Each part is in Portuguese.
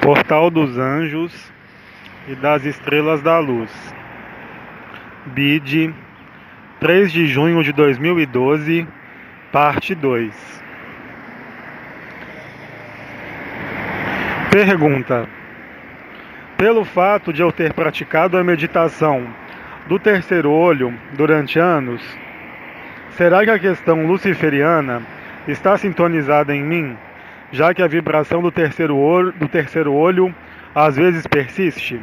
Portal dos Anjos e das Estrelas da Luz. BID 3 de junho de 2012, parte 2. Pergunta: pelo fato de eu ter praticado a meditação do terceiro olho durante anos, será que a questão luciferiana está sintonizada em mim, já que a vibração do terceiro olho às vezes persiste?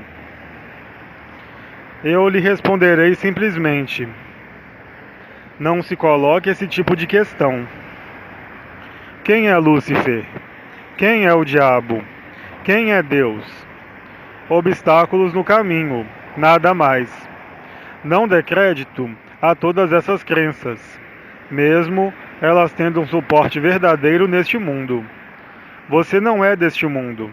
Eu lhe responderei simplesmente: não se coloque esse tipo de questão. Quem é Lúcifer? Quem é o diabo? Quem é Deus? Obstáculos no caminho, nada mais. Não dê crédito a todas essas crenças, mesmo elas tendo um suporte verdadeiro neste mundo. Você não é deste mundo.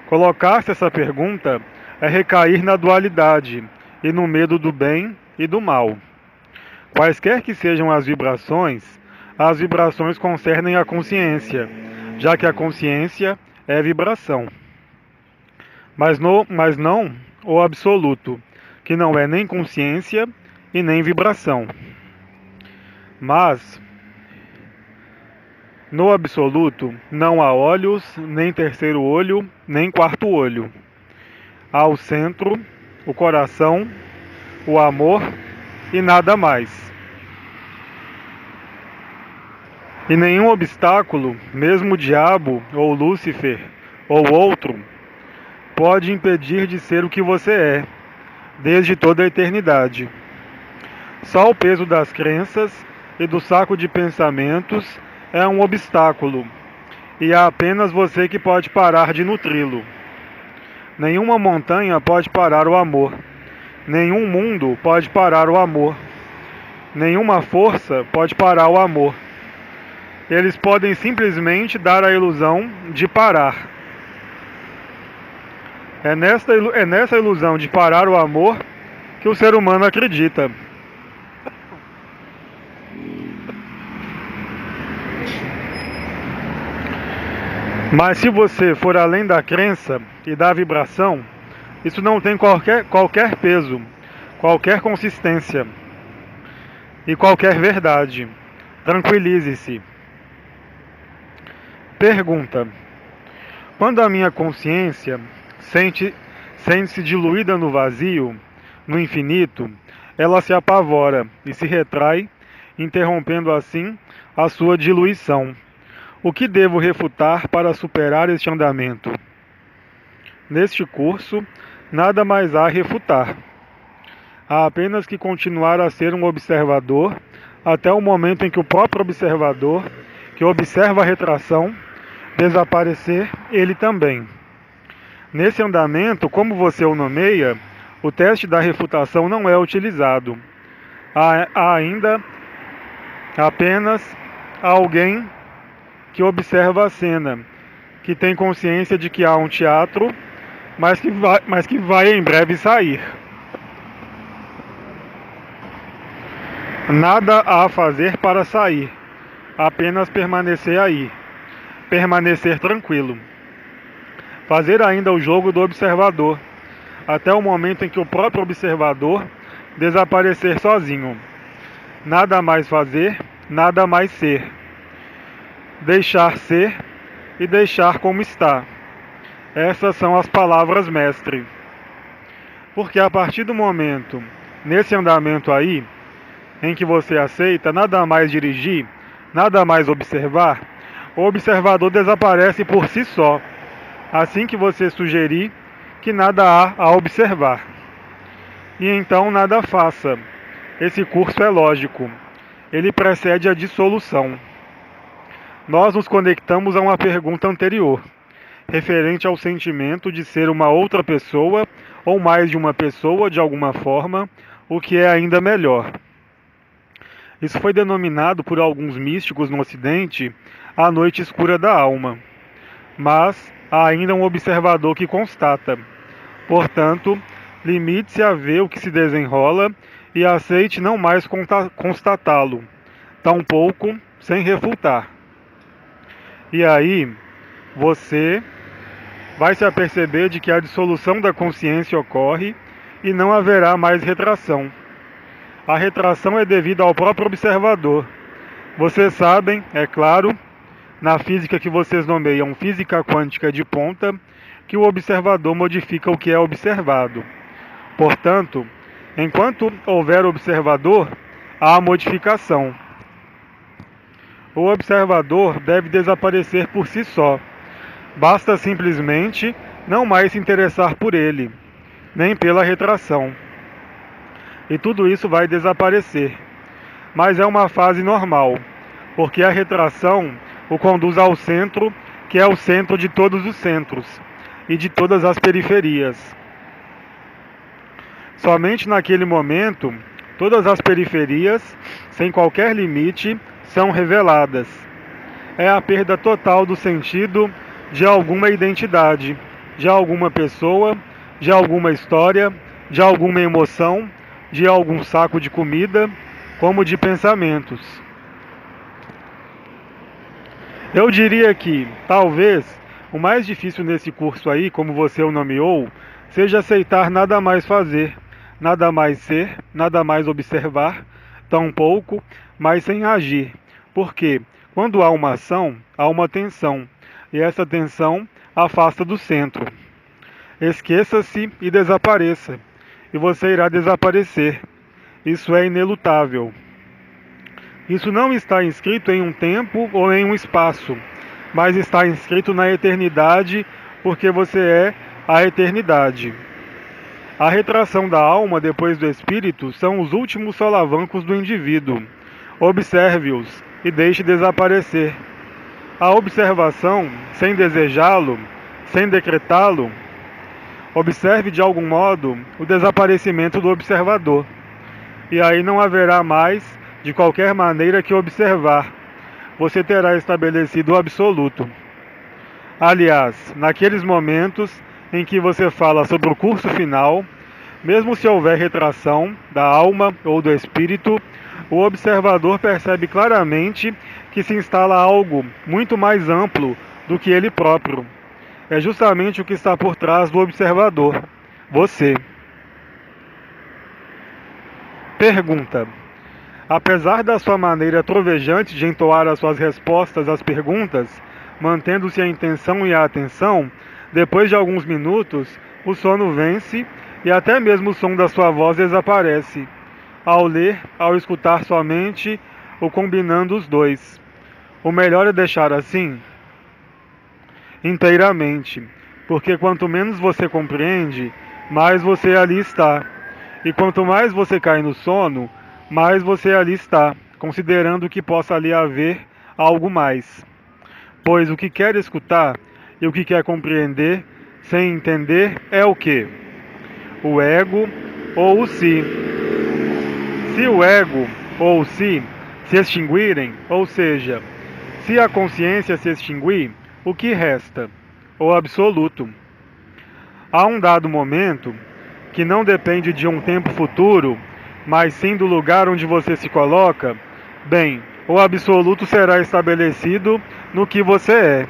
Colocar-se essa pergunta é recair na dualidade e no medo do bem e do mal. Quaisquer que sejam as vibrações concernem a consciência, já que a consciência é vibração. Mas não o absoluto, que não é nem consciência e nem vibração. Mas no absoluto não há olhos, nem terceiro olho, nem quarto olho. Há o centro, o coração, o amor e nada mais. E nenhum obstáculo, mesmo o diabo ou Lúcifer ou outro, pode impedir de ser o que você é, desde toda a eternidade. Só o peso das crenças e do saco de pensamentos é um obstáculo, e é apenas você que pode parar de nutri-lo. Nenhuma montanha pode parar o amor, nenhum mundo pode parar o amor, nenhuma força pode parar o amor. Eles podem simplesmente dar a ilusão de parar. É nessa ilusão de parar o amor que o ser humano acredita. Mas se você for além da crença e da vibração, isso não tem qualquer peso, qualquer consistência e qualquer verdade. Tranquilize-se. Pergunta: quando a minha consciência sente-se diluída no vazio, no infinito, ela se apavora e se retrai, interrompendo assim a sua diluição. O que devo refutar para superar este andamento? Neste curso, nada mais há a refutar. Há apenas que continuar a ser um observador até o momento em que o próprio observador, que observa a retração, desaparecer ele também. Nesse andamento, como você o nomeia, o teste da refutação não é utilizado. Há ainda apenas alguém que observa a cena, que tem consciência de que há um teatro, mas que vai em breve sair. Nada há a fazer para sair, apenas permanecer aí, permanecer tranquilo. Fazer ainda o jogo do observador, até o momento em que o próprio observador desaparecer sozinho. Nada mais fazer, nada mais ser. Deixar ser e deixar como está. Essas são as palavras mestre. Porque a partir do momento, nesse andamento aí, em que você aceita nada mais dirigir, nada mais observar, o observador desaparece por si só, assim que você sugerir que nada há a observar. E então nada faça. Esse curso é lógico. Ele precede a dissolução. Nós nos conectamos a uma pergunta anterior, referente ao sentimento de ser uma outra pessoa ou mais de uma pessoa de alguma forma, o que é ainda melhor. Isso foi denominado por alguns místicos no Ocidente a noite escura da alma. Mas há ainda um observador que constata. Portanto, limite-se a ver o que se desenrola e aceite não mais constatá-lo, tampouco sem refutar. E aí, você vai se aperceber de que a dissolução da consciência ocorre e não haverá mais retração. A retração é devida ao próprio observador. Vocês sabem, é claro, na física que vocês nomeiam física quântica de ponta, que o observador modifica o que é observado. Portanto, enquanto houver observador, há modificação. O observador deve desaparecer por si só. Basta simplesmente não mais se interessar por ele, nem pela retração. E tudo isso vai desaparecer. Mas é uma fase normal, porque a retração o conduz ao centro, que é o centro de todos os centros e de todas as periferias. Somente naquele momento, todas as periferias, sem qualquer limite, são reveladas. É a perda total do sentido de alguma identidade, de alguma pessoa, de alguma história, de alguma emoção, de algum saco de comida, como de pensamentos. Eu diria que, talvez, o mais difícil nesse curso aí, como você o nomeou, seja aceitar nada mais fazer, nada mais ser, nada mais observar, tampouco, mas sem agir. Porque, quando há uma ação, há uma tensão, e essa tensão afasta do centro. Esqueça-se e desapareça, e você irá desaparecer. Isso é inelutável. Isso não está inscrito em um tempo ou em um espaço, mas está inscrito na eternidade, porque você é a eternidade. A retração da alma depois do espírito são os últimos solavancos do indivíduo. Observe-os e deixe desaparecer. A observação, sem desejá-lo, sem decretá-lo, observe de algum modo o desaparecimento do observador. E aí não haverá mais, de qualquer maneira, que observar. Você terá estabelecido o absoluto. Aliás, naqueles momentos em que você fala sobre o curso final, mesmo se houver retração da alma ou do espírito, o observador percebe claramente que se instala algo muito mais amplo do que ele próprio. É justamente o que está por trás do observador, você. Pergunta: apesar da sua maneira trovejante de entoar as suas respostas às perguntas, mantendo-se a intenção e a atenção, depois de alguns minutos, o sono vence e até mesmo o som da sua voz desaparece. Ao ler, ao escutar somente, ou combinando os dois. O melhor é deixar assim? Inteiramente, porque quanto menos você compreende, mais você ali está. E quanto mais você cai no sono, mais você ali está, considerando que possa ali haver algo mais. Pois o que quer escutar e o que quer compreender, sem entender, é o que? O ego ou o si. Se o ego ou o si se extinguirem, ou seja, se a consciência se extinguir, o que resta? O absoluto. Há um dado momento, que não depende de um tempo futuro, mas sim do lugar onde você se coloca, bem, o absoluto será estabelecido no que você é.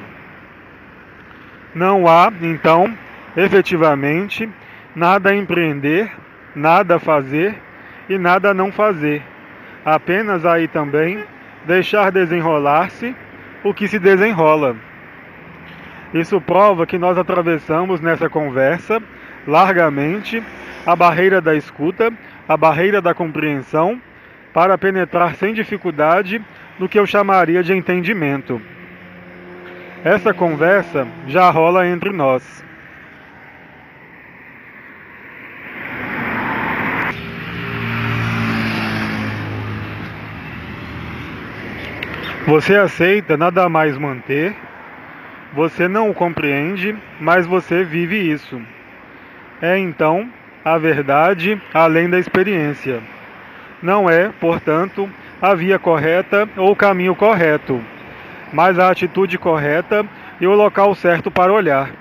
Não há, então, efetivamente, nada a empreender, nada a fazer e nada a não fazer. Apenas aí também deixar desenrolar-se o que se desenrola. Isso prova que nós atravessamos nessa conversa, largamente, a barreira da escuta, a barreira da compreensão, para penetrar sem dificuldade no que eu chamaria de entendimento. Essa conversa já rola entre nós. Você aceita nada mais manter, você não o compreende, mas você vive isso. É então a verdade além da experiência. Não é, portanto, a via correta ou o caminho correto, mas a atitude correta e o local certo para olhar.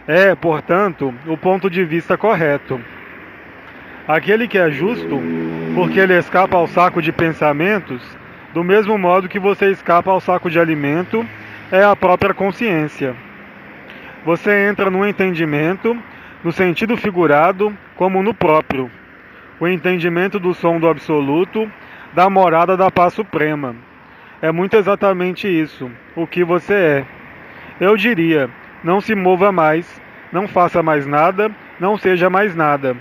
É, portanto, o ponto de vista correto. Aquele que é justo, porque ele escapa ao saco de pensamentos, do mesmo modo que você escapa ao saco de alimento, é a própria consciência. Você entra no entendimento, no sentido figurado como no próprio. O entendimento do som do absoluto, da morada da paz suprema. É muito exatamente isso, o que você é. Eu diria, não se mova mais, não faça mais nada, não seja mais nada.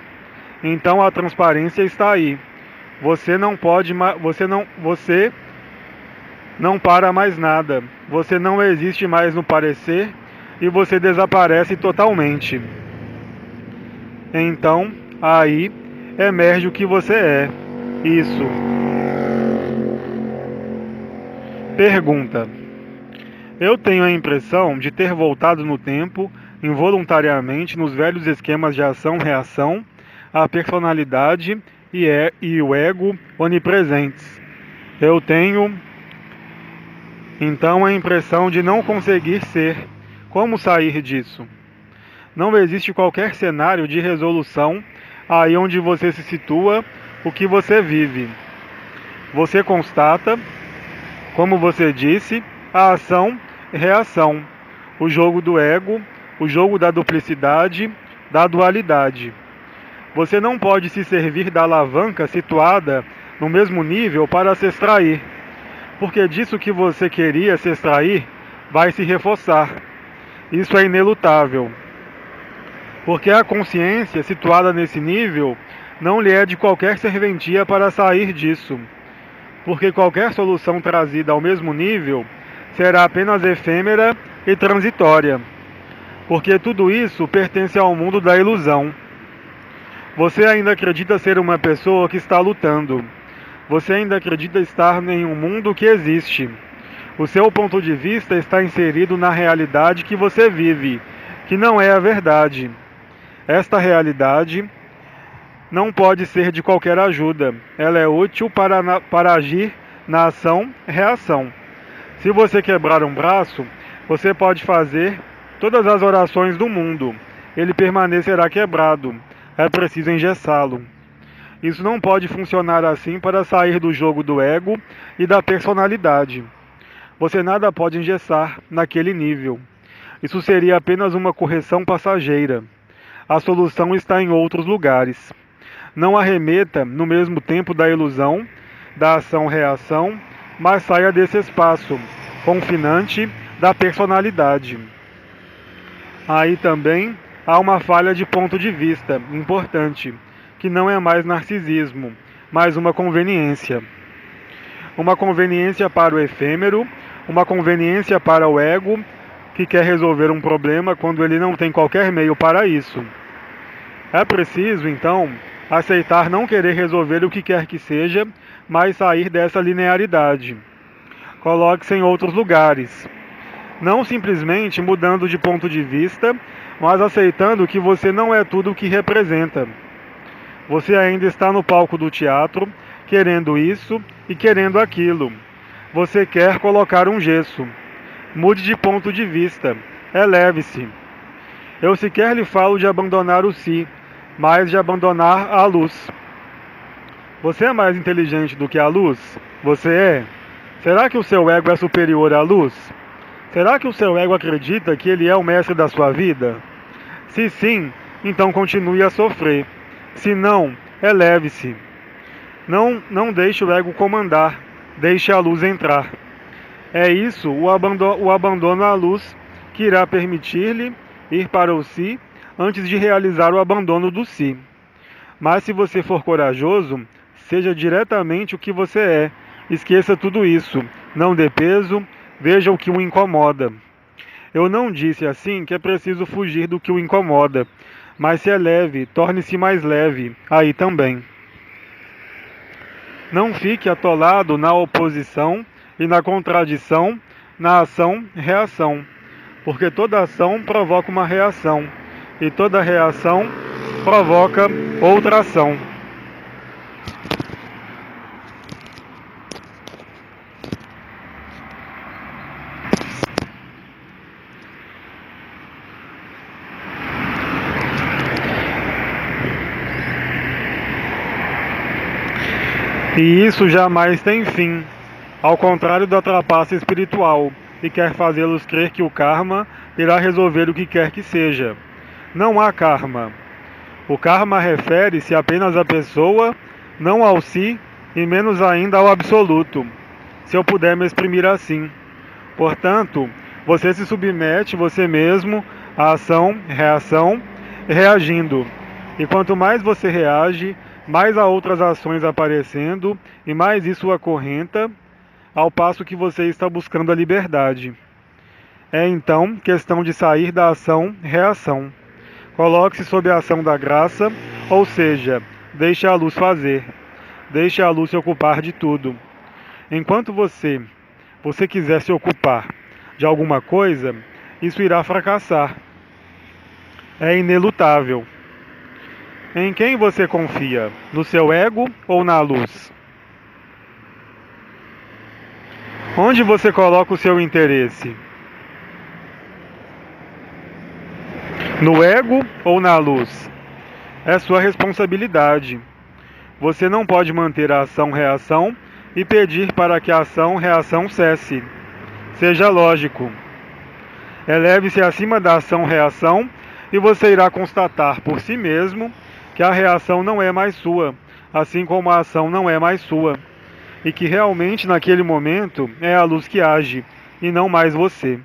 Então a transparência está aí. Você não pode, você não para mais nada. Você não existe mais no parecer e você desaparece totalmente. Então, aí emerge o que você é. Isso. Pergunta: eu tenho a impressão de ter voltado no tempo, involuntariamente, nos velhos esquemas de ação-reação, a personalidade e o ego onipresentes. Eu tenho, então, a impressão de não conseguir ser. Como sair disso? Não existe qualquer cenário de resolução aí onde você se situa, o que você vive. Você constata, como você disse, a ação e reação, o jogo do ego, o jogo da duplicidade, da dualidade. Você não pode se servir da alavanca situada no mesmo nível para se extrair, porque disso que você queria se extrair vai se reforçar. Isso é inelutável, porque a consciência situada nesse nível não lhe é de qualquer serventia para sair disso, porque qualquer solução trazida ao mesmo nível será apenas efêmera e transitória, porque tudo isso pertence ao mundo da ilusão. Você ainda acredita ser uma pessoa que está lutando. Você ainda acredita estar em um mundo que existe. O seu ponto de vista está inserido na realidade que você vive, que não é a verdade. Esta realidade não pode ser de qualquer ajuda. Ela é útil para agir na ação-reação. Se você quebrar um braço, você pode fazer todas as orações do mundo. Ele permanecerá quebrado. É preciso engessá-lo. Isso não pode funcionar assim para sair do jogo do ego e da personalidade. Você nada pode engessar naquele nível. Isso seria apenas uma correção passageira. A solução está em outros lugares. Não arremeta no mesmo tempo da ilusão, da ação-reação, mas saia desse espaço confinante da personalidade. Aí também há uma falha de ponto de vista importante, que não é mais narcisismo, mas uma conveniência. Uma conveniência para o efêmero, uma conveniência para o ego, que quer resolver um problema quando ele não tem qualquer meio para isso. É preciso, então, aceitar não querer resolver o que quer que seja, mas sair dessa linearidade. Coloque-se em outros lugares. Não simplesmente mudando de ponto de vista, mas aceitando que você não é tudo o que representa. Você ainda está no palco do teatro, querendo isso e querendo aquilo. Você quer colocar um gesso. Mude de ponto de vista. Eleve-se. Eu sequer lhe falo de abandonar o si, mas de abandonar a luz. Você é mais inteligente do que a luz? Você é? Será que o seu ego é superior à luz? Será que o seu ego acredita que ele é o mestre da sua vida? Se sim, então continue a sofrer. Se não, eleve-se. Não deixe o ego comandar, deixe a luz entrar. É isso, o abandono à luz, que irá permitir-lhe ir para o si antes de realizar o abandono do si. Mas se você for corajoso, seja diretamente o que você é. Esqueça tudo isso. Não dê peso, veja o que o incomoda. Eu não disse assim que é preciso fugir do que o incomoda, mas se é leve, torne-se mais leve, aí também. Não fique atolado na oposição e na contradição, na ação-reação, porque toda ação provoca uma reação, e toda reação provoca outra ação. E isso jamais tem fim, ao contrário da trapaça espiritual, e quer fazê-los crer que o karma irá resolver o que quer que seja. Não há karma. O karma refere-se apenas à pessoa, não ao si e menos ainda ao absoluto, se eu puder me exprimir assim. Portanto, você se submete você mesmo à ação, reação, reagindo. E quanto mais você reage, mais há outras ações aparecendo e mais isso acorrenta, ao passo que você está buscando a liberdade. É então questão de sair da ação-reação. Coloque-se sob a ação da graça, ou seja, deixe a luz fazer. Deixe a luz se ocupar de tudo. Enquanto você quiser se ocupar de alguma coisa, isso irá fracassar. É inelutável. Em quem você confia? No seu ego ou na luz? Onde você coloca o seu interesse? No ego ou na luz? É sua responsabilidade. Você não pode manter a ação-reação e pedir para que a ação-reação cesse. Seja lógico. Eleve-se acima da ação-reação e você irá constatar por si mesmo que a reação não é mais sua, assim como a ação não é mais sua, e que realmente naquele momento é a luz que age, e não mais você.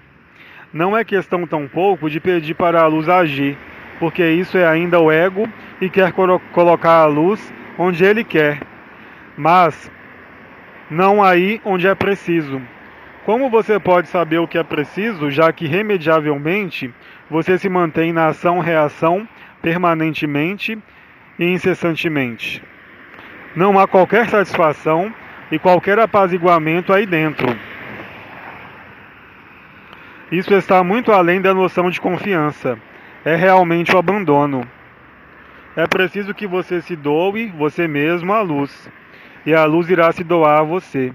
Não é questão tampouco de pedir para a luz agir, porque isso é ainda o ego e quer colocar a luz onde ele quer, mas não aí onde é preciso. Como você pode saber o que é preciso, já que remediavelmente você se mantém na ação-reação permanentemente e incessantemente? Não há qualquer satisfação e qualquer apaziguamento aí dentro. Isso está muito além da noção de confiança. É realmente o abandono. É preciso que você se doe, você mesmo, à luz. E a luz irá se doar a você.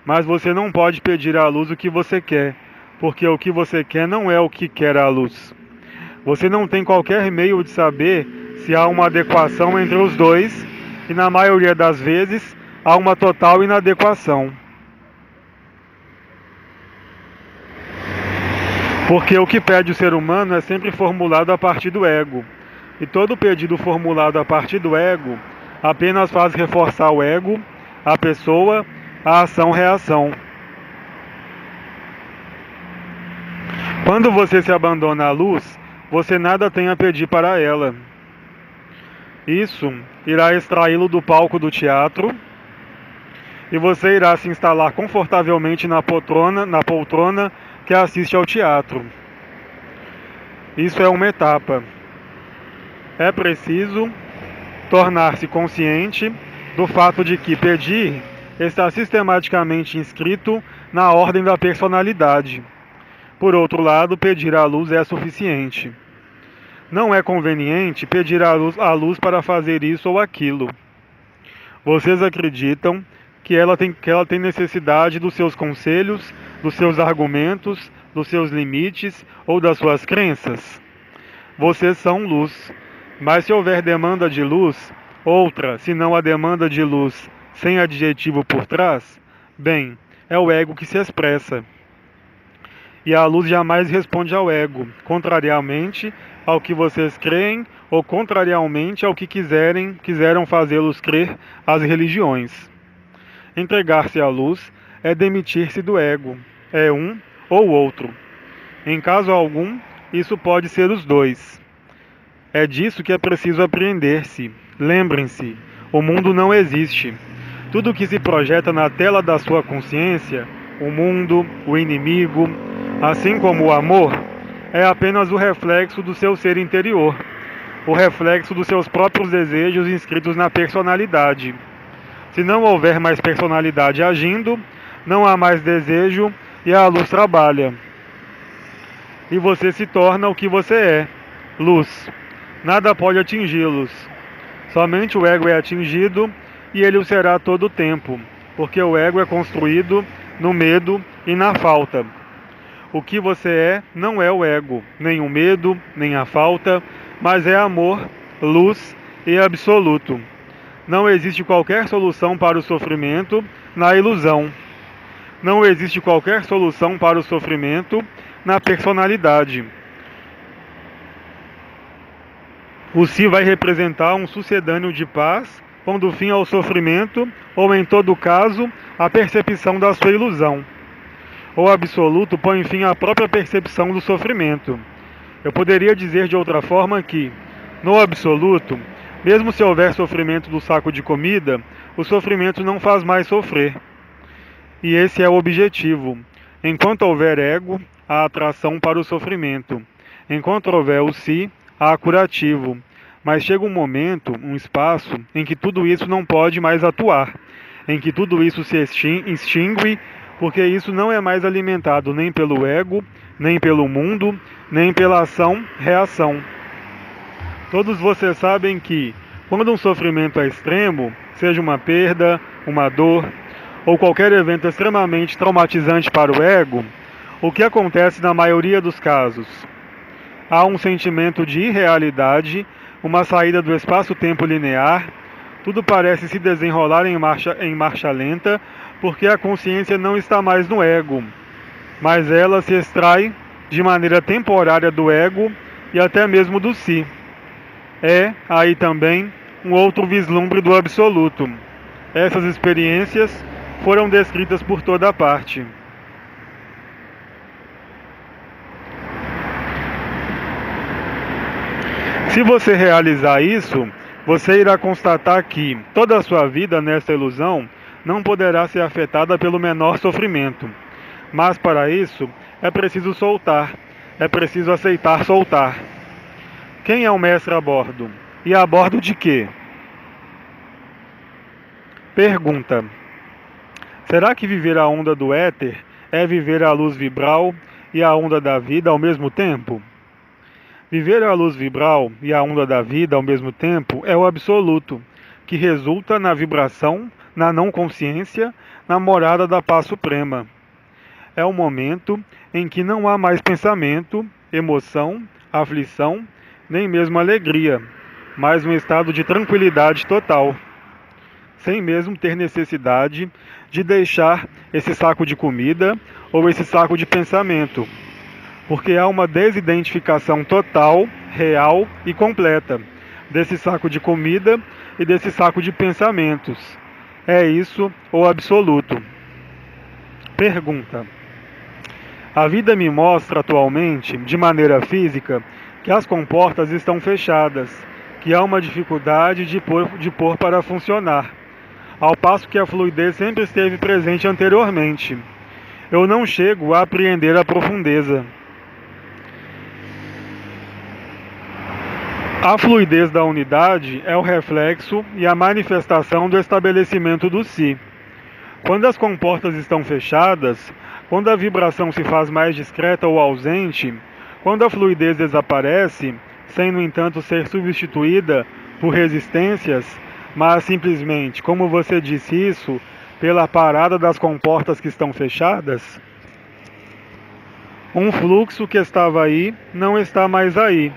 Mas você não pode pedir à luz o que você quer, porque o que você quer não é o que quer a luz. Você não tem qualquer meio de saber se há uma adequação entre os dois, e na maioria das vezes há uma total inadequação. Porque o que pede o ser humano é sempre formulado a partir do ego. E todo pedido formulado a partir do ego apenas faz reforçar o ego, a pessoa, a ação-reação. Quando você se abandona à luz, você nada tem a pedir para ela. Isso irá extraí-lo do palco do teatro e você irá se instalar confortavelmente na poltrona que assiste ao teatro. Isso é uma etapa. É preciso tornar-se consciente do fato de que pedir está sistematicamente inscrito na ordem da personalidade. Por outro lado, pedir à luz é suficiente. Não é conveniente pedir à luz para fazer isso ou aquilo. Vocês acreditam que ela tem necessidade dos seus conselhos, dos seus argumentos, dos seus limites ou das suas crenças? Vocês são luz. Mas se houver demanda de luz, outra, senão a demanda de luz sem adjetivo por trás, bem, é o ego que se expressa. E a luz jamais responde ao ego, contrariamente ao que vocês creem ou contrariamente ao que quiseram fazê-los crer as religiões. Entregar-se à luz é demitir-se do ego, é um ou outro. Em caso algum, isso pode ser os dois. É disso que é preciso apreender-se. Lembrem-se, o mundo não existe. Tudo que se projeta na tela da sua consciência, o mundo, o inimigo, assim como o amor, é apenas o reflexo do seu ser interior, o reflexo dos seus próprios desejos inscritos na personalidade. Se não houver mais personalidade agindo, não há mais desejo e a luz trabalha. E você se torna o que você é, luz. Nada pode atingi-los. Somente o ego é atingido e ele o será todo o tempo, porque o ego é construído no medo e na falta. O que você é não é o ego, nem o medo, nem a falta, mas é amor, luz e absoluto. Não existe qualquer solução para o sofrimento na ilusão. Não existe qualquer solução para o sofrimento na personalidade. O si vai representar um sucedâneo de paz, pondo fim ao sofrimento, ou em todo caso, a percepção da sua ilusão. O absoluto põe fim à própria percepção do sofrimento. Eu poderia dizer de outra forma que, no absoluto, mesmo se houver sofrimento do saco de comida, o sofrimento não faz mais sofrer. E esse é o objetivo. Enquanto houver ego, há atração para o sofrimento. Enquanto houver o si, há curativo. Mas chega um momento, um espaço, em que tudo isso não pode mais atuar, em que tudo isso se extingue, porque isso não é mais alimentado nem pelo ego, nem pelo mundo, nem pela ação-reação. Todos vocês sabem que, quando um sofrimento é extremo, seja uma perda, uma dor, ou qualquer evento extremamente traumatizante para o ego, o que acontece na maioria dos casos? Há um sentimento de irrealidade, uma saída do espaço-tempo linear, tudo parece se desenrolar em marcha lenta, porque a consciência não está mais no ego, mas ela se extrai de maneira temporária do ego e até mesmo do si. É aí também um outro vislumbre do absoluto. Essas experiências foram descritas por toda parte. Se você realizar isso, você irá constatar que toda a sua vida nessa ilusão não poderá ser afetada pelo menor sofrimento. Mas para isso é preciso soltar, é preciso aceitar soltar. Quem é o mestre a bordo? E a bordo de quê? Pergunta: será que viver a onda do éter é viver a luz vibral e a onda da vida ao mesmo tempo? Viver a luz vibral e a onda da vida ao mesmo tempo é o absoluto, que resulta na vibração, na não consciência, na morada da paz suprema. É o momento em que não há mais pensamento, emoção, aflição, nem mesmo alegria, mas um estado de tranquilidade total, sem mesmo ter necessidade de deixar esse saco de comida ou esse saco de pensamento, porque há uma desidentificação total, real e completa desse saco de comida e desse saco de pensamentos. É isso o absoluto. Pergunta: a vida me mostra atualmente, de maneira física, que as comportas estão fechadas, que há uma dificuldade de pôr para funcionar, ao passo que a fluidez sempre esteve presente anteriormente. Eu não chego a apreender a profundeza. A fluidez da unidade é o reflexo e a manifestação do estabelecimento do si. Quando as comportas estão fechadas, quando a vibração se faz mais discreta ou ausente, quando a fluidez desaparece, sem no entanto ser substituída por resistências, mas simplesmente, como você disse isso, pela parada das comportas que estão fechadas, um fluxo que estava aí não está mais aí.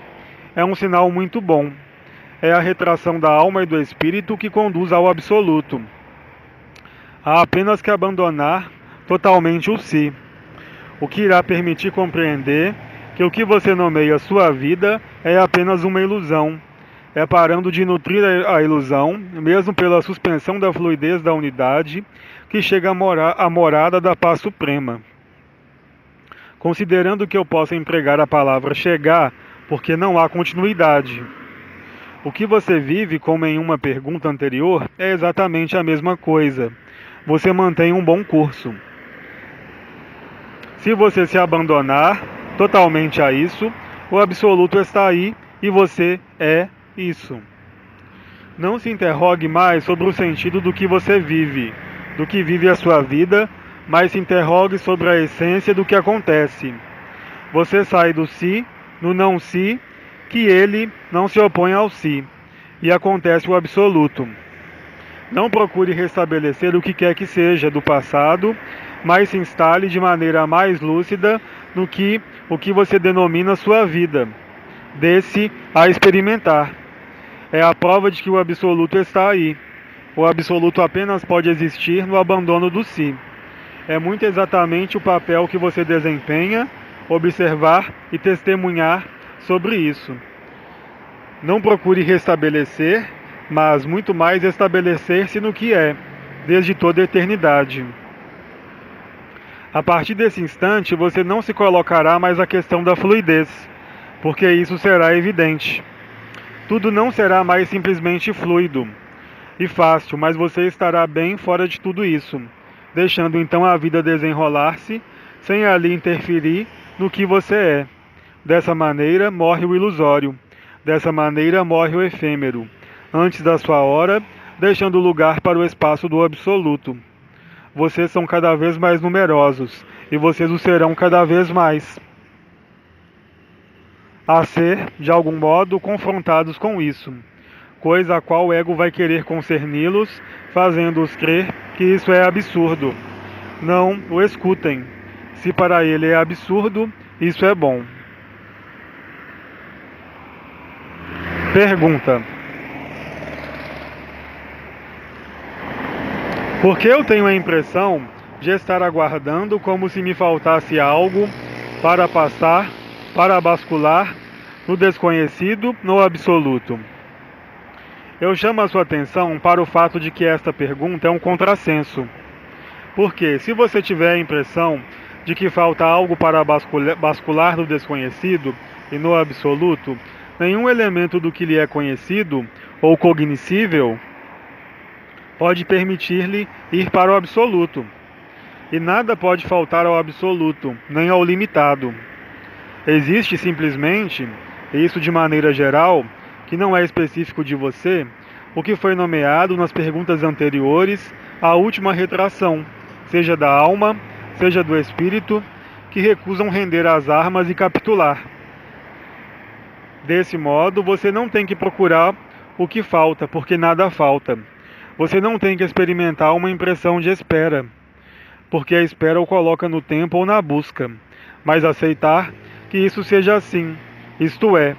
É um sinal muito bom. É a retração da alma e do espírito que conduz ao absoluto. Há apenas que abandonar totalmente o si, o que irá permitir compreender que o que você nomeia sua vida é apenas uma ilusão. É parando de nutrir a ilusão, mesmo pela suspensão da fluidez da unidade, que chega à morada da paz suprema. Considerando que eu possa empregar a palavra chegar, porque não há continuidade. O que você vive, como em uma pergunta anterior, é exatamente a mesma coisa. Você mantém um bom curso. Se você se abandonar totalmente a isso, o absoluto está aí e você é isso. Não se interrogue mais sobre o sentido do que você vive, do que vive a sua vida, mas se interrogue sobre a essência do que acontece. Você sai do si, no não si, que ele não se opõe ao si, e acontece o absoluto. Não procure restabelecer o que quer que seja do passado, mas se instale de maneira mais lúcida no que o que você denomina sua vida. Dê-se a experimentar. É a prova de que o absoluto está aí. O absoluto apenas pode existir no abandono do si. É muito exatamente o papel que você desempenha observar e testemunhar sobre isso. Não procure restabelecer, mas muito mais estabelecer-se no que é, desde toda a eternidade. A partir desse instante, você não se colocará mais a questão da fluidez, porque isso será evidente. Tudo não será mais simplesmente fluido e fácil, mas você estará bem fora de tudo isso, deixando então a vida desenrolar-se, sem ali interferir no que você é. Dessa maneira morre o ilusório, dessa maneira morre o efêmero, antes da sua hora, deixando lugar para o espaço do absoluto. Vocês são cada vez mais numerosos, e vocês o serão cada vez mais, a ser, de algum modo, confrontados com isso, coisa a qual o ego vai querer concerni-los, fazendo-os crer que isso é absurdo. Não o escutem. Se para ele é absurdo, isso é bom. Pergunta: por que eu tenho a impressão de estar aguardando como se me faltasse algo para passar, para bascular no desconhecido, no absoluto? Eu chamo a sua atenção para o fato de que esta pergunta é um contrassenso. Porque, se você tiver a impressão de que falta algo para bascular no desconhecido e no absoluto, nenhum elemento do que lhe é conhecido ou cognoscível pode permitir-lhe ir para o absoluto. E nada pode faltar ao absoluto, nem ao limitado. Existe simplesmente, e isso de maneira geral, que não é específico de você, o que foi nomeado nas perguntas anteriores à última retração, seja da alma, seja do espírito, que recusam render as armas e capitular. Desse modo, você não tem que procurar o que falta, porque nada falta. Você não tem que experimentar uma impressão de espera, porque a espera o coloca no tempo ou na busca, mas aceitar que isso seja assim, isto é,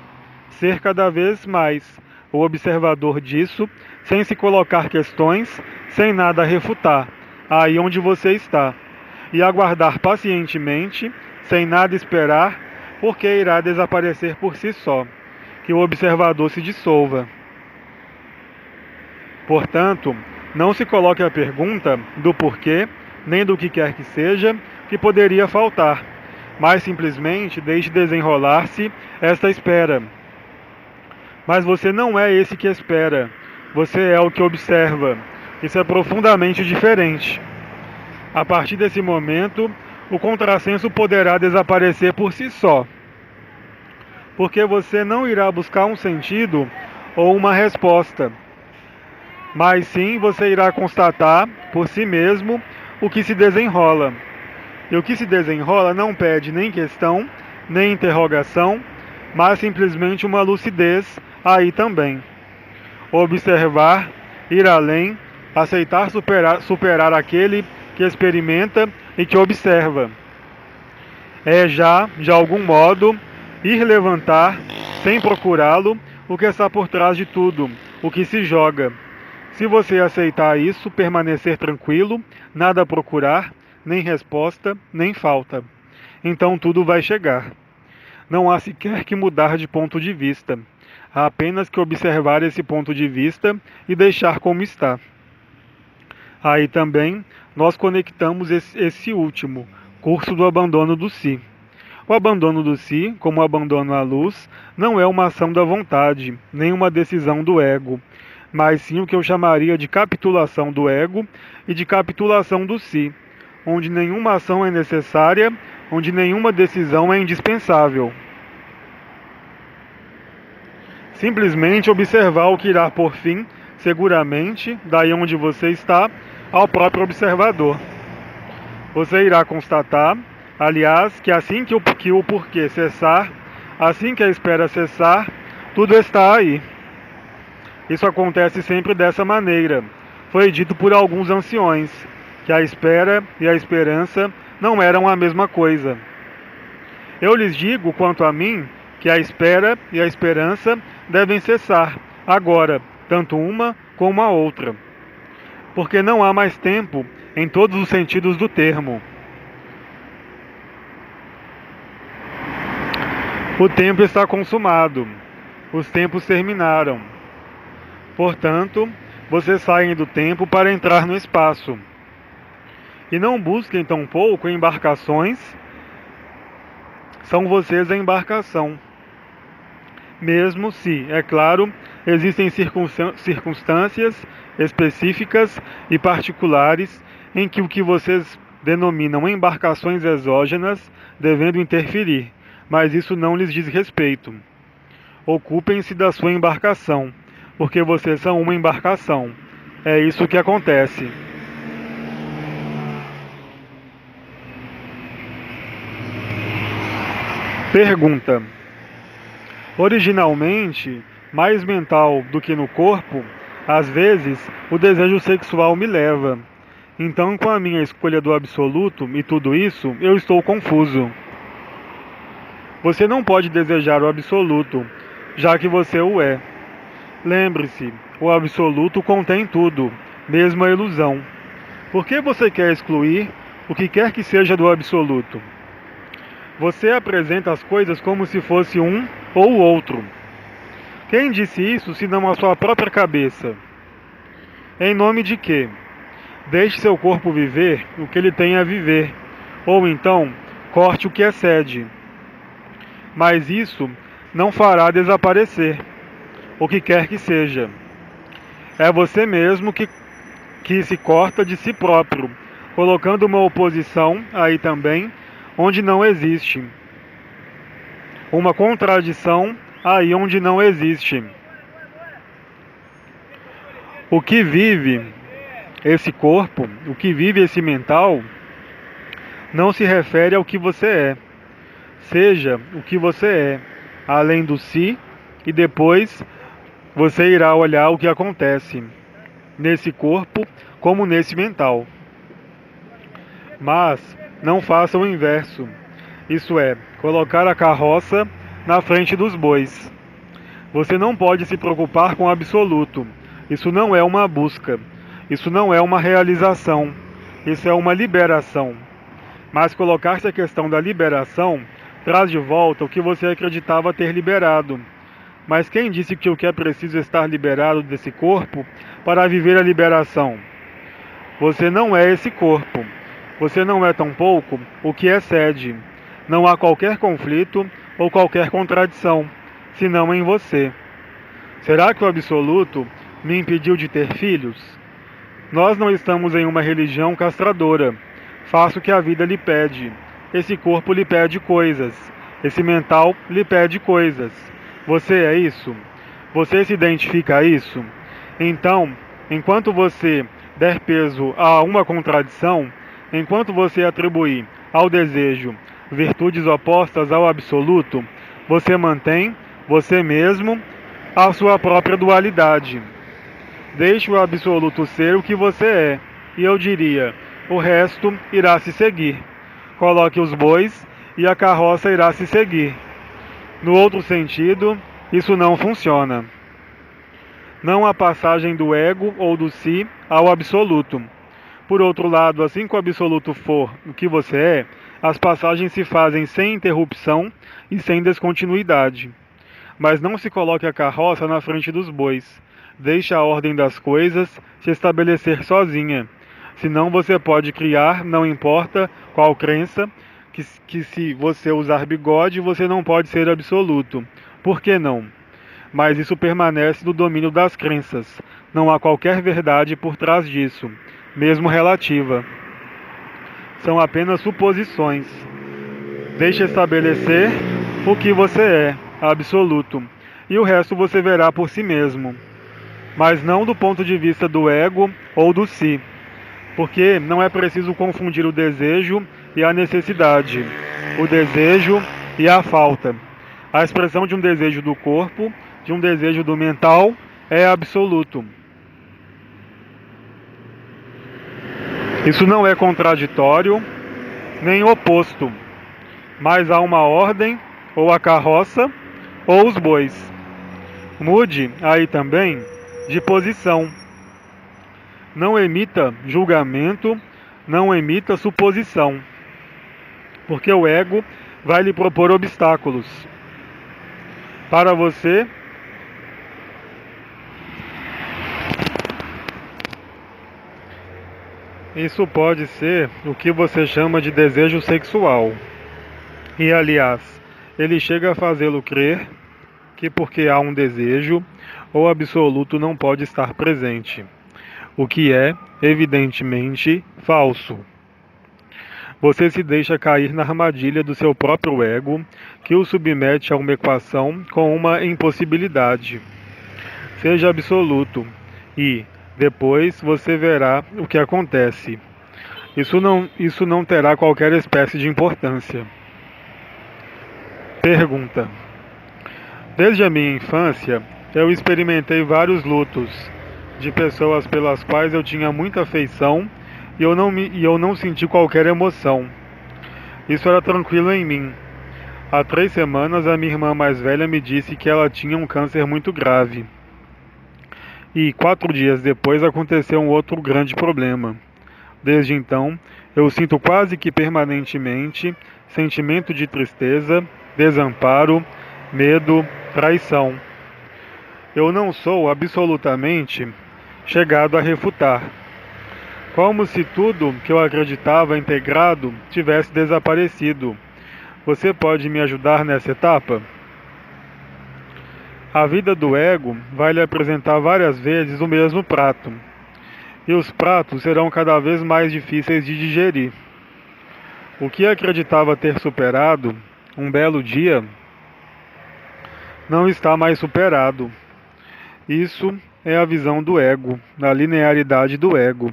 ser cada vez mais o observador disso, sem se colocar questões, sem nada a refutar, aí onde você está, e aguardar pacientemente, sem nada esperar, porque irá desaparecer por si só, que o observador se dissolva. Portanto, não se coloque a pergunta do porquê, nem do que quer que seja, que poderia faltar, mas simplesmente deixe desenrolar-se esta espera. Mas você não é esse que espera, você é o que observa. Isso é profundamente diferente. A partir desse momento, o contrassenso poderá desaparecer por si só, porque você não irá buscar um sentido ou uma resposta, mas sim você irá constatar por si mesmo o que se desenrola. E o que se desenrola não pede nem questão, nem interrogação, mas simplesmente uma lucidez aí também. Observar, ir além, aceitar superar aquele que experimenta e que observa. É já, de algum modo, ir levantar, sem procurá-lo, o que está por trás de tudo, o que se joga. Se você aceitar isso, permanecer tranquilo, nada a procurar, nem resposta, nem falta. Então tudo vai chegar. Não há sequer que mudar de ponto de vista. Há apenas que observar esse ponto de vista e deixar como está. Aí também nós conectamos esse último, curso do abandono do si. O abandono do si, como o abandono à luz, não é uma ação da vontade, nem uma decisão do ego, mas sim o que eu chamaria de capitulação do ego e de capitulação do si, onde nenhuma ação é necessária, onde nenhuma decisão é indispensável. Simplesmente observar o que irá por fim, seguramente, daí onde você está, ao próprio observador. Você irá constatar, aliás, que assim que o porquê cessar, assim que a espera cessar, tudo está aí. Isso acontece sempre dessa maneira. Foi dito por alguns anciões que a espera e a esperança não eram a mesma coisa. Eu lhes digo, quanto a mim, que a espera e a esperança devem cessar, agora, tanto uma como a outra. Porque não há mais tempo em todos os sentidos do termo. O tempo está consumado, os tempos terminaram. Portanto, vocês saem do tempo para entrar no espaço. E não busquem tampouco embarcações, são vocês a embarcação. Mesmo se, é claro, existem circunstâncias específicas e particulares em que o que vocês denominam embarcações exógenas devendo interferir, mas isso não lhes diz respeito. Ocupem-se da sua embarcação, porque vocês são uma embarcação. É isso que acontece. Pergunta: originalmente, mais mental do que no corpo, às vezes o desejo sexual me leva. Então, com a minha escolha do absoluto e tudo isso, eu estou confuso. Você não pode desejar o absoluto, já que você o é. Lembre-se, o absoluto contém tudo, mesmo a ilusão. Por que você quer excluir o que quer que seja do absoluto? Você apresenta as coisas como se fosse um ou outro. Quem disse isso, senão a sua própria cabeça? Em nome de quê? Deixe seu corpo viver o que ele tem a viver, ou então corte o que excede. Mas isso não fará desaparecer o que quer que seja. É você mesmo que se corta de si próprio, colocando uma oposição aí também, onde não existe. Uma contradição aí onde não existe. O que vive esse corpo, o que vive esse mental, não se refere ao que você é. Seja o que você é, além do si, e depois você irá olhar o que acontece nesse corpo como nesse mental. Mas não faça o inverso, isso é, colocar a carroça na frente dos bois. Você não pode se preocupar com o absoluto. Isso não é uma busca. Isso não é uma realização. Isso é uma liberação. Mas colocar-se a questão da liberação traz de volta o que você acreditava ter liberado. Mas quem disse que o que é preciso estar liberado desse corpo para viver a liberação? Você não é esse corpo. Você não é tampouco o que excede. Não há qualquer conflito ou qualquer contradição, senão em você. Será que o absoluto me impediu de ter filhos? Nós não estamos em uma religião castradora. Faça o que a vida lhe pede. Esse corpo lhe pede coisas. Esse mental lhe pede coisas. Você é isso? Você se identifica a isso? Então, enquanto você der peso a uma contradição, enquanto você atribuir ao desejo virtudes opostas ao absoluto, você mantém você mesmo a sua própria dualidade. Deixe o absoluto ser o que você é, e eu diria, o resto irá se seguir. Coloque os bois e a carroça irá se seguir. No outro sentido, isso não funciona. Não há passagem do ego ou do si ao absoluto. Por outro lado, assim que o absoluto for o que você é, as passagens se fazem sem interrupção e sem descontinuidade. Mas não se coloque a carroça na frente dos bois. Deixe a ordem das coisas se estabelecer sozinha. Senão você pode criar, não importa qual crença, que se você usar bigode, você não pode ser absoluto. Por que não? Mas isso permanece no domínio das crenças. Não há qualquer verdade por trás disso, mesmo relativa. São apenas suposições. Deixe estabelecer o que você é, absoluto, e o resto você verá por si mesmo. Mas não do ponto de vista do ego ou do si, porque não é preciso confundir o desejo e a necessidade, o desejo e a falta. A expressão de um desejo do corpo, de um desejo do mental, é absoluto. Isso não é contraditório, nem oposto, mas há uma ordem, ou a carroça, ou os bois. Mude aí também de posição. Não emita julgamento, não emita suposição, porque o ego vai lhe propor obstáculos. Para você, isso pode ser o que você chama de desejo sexual. E aliás, ele chega a fazê-lo crer que porque há um desejo, o absoluto não pode estar presente, o que é, evidentemente, falso. Você se deixa cair na armadilha do seu próprio ego, que o submete a uma equação com uma impossibilidade. Seja absoluto, e, depois, você verá o que acontece. Isso não terá qualquer espécie de importância. Pergunta: desde a minha infância, eu experimentei vários lutos de pessoas pelas quais eu tinha muita afeição e eu não senti qualquer emoção. Isso era tranquilo em mim. Há 3 semanas, a minha irmã mais velha me disse que ela tinha um câncer muito grave. E 4 dias depois aconteceu um outro grande problema. Desde então, eu sinto quase que permanentemente sentimento de tristeza, desamparo, medo, traição. Eu não sou absolutamente chegado a refutar, como se tudo que eu acreditava integrado tivesse desaparecido. Você pode me ajudar nessa etapa? A vida do ego vai lhe apresentar várias vezes o mesmo prato, e os pratos serão cada vez mais difíceis de digerir. O que acreditava ter superado, um belo dia, não está mais superado. Isso é a visão do ego, da linearidade do ego.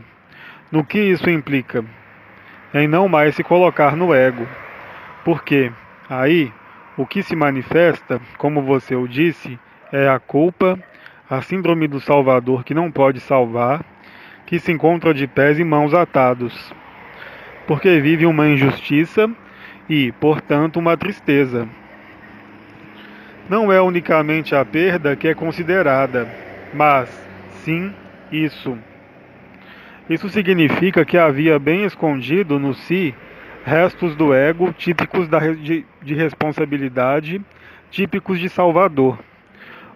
No que isso implica? Em não mais se colocar no ego. Porque aí o que se manifesta, como você o disse, é a culpa, a síndrome do salvador que não pode salvar, que se encontra de pés e mãos atados, porque vive uma injustiça e, portanto, uma tristeza. Não é unicamente a perda que é considerada, mas, sim, isso. Isso significa que havia bem escondido no si restos do ego típicos de responsabilidade, típicos de Salvador.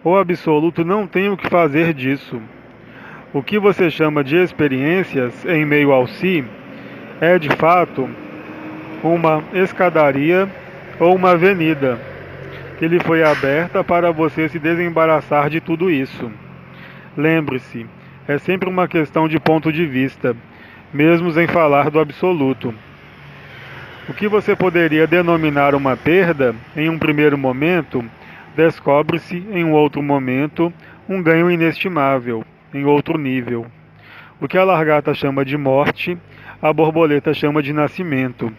O absoluto não tem o que fazer disso. O que você chama de experiências em meio ao si é, de fato, uma escadaria ou uma avenida que lhe foi aberta para você se desembaraçar de tudo isso. Lembre-se, é sempre uma questão de ponto de vista, mesmo em falar do absoluto. O que você poderia denominar uma perda em um primeiro momento, descobre-se em um outro momento um ganho inestimável, em outro nível. O que a largata chama de morte, a borboleta chama de nascimento.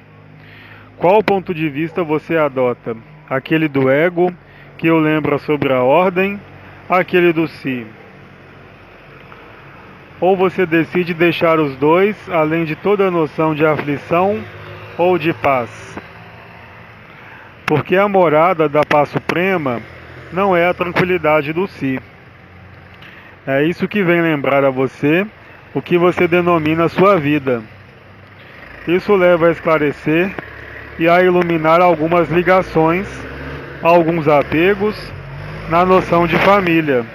Qual ponto de vista você adota? Aquele do ego, que o lembra sobre a ordem, aquele do si? Ou você decide deixar os dois, além de toda noção de aflição ou de paz? Porque a morada da paz suprema não é a tranquilidade do si. É isso que vem lembrar a você o que você denomina sua vida. Isso leva a esclarecer e a iluminar algumas ligações, alguns apegos na noção de família.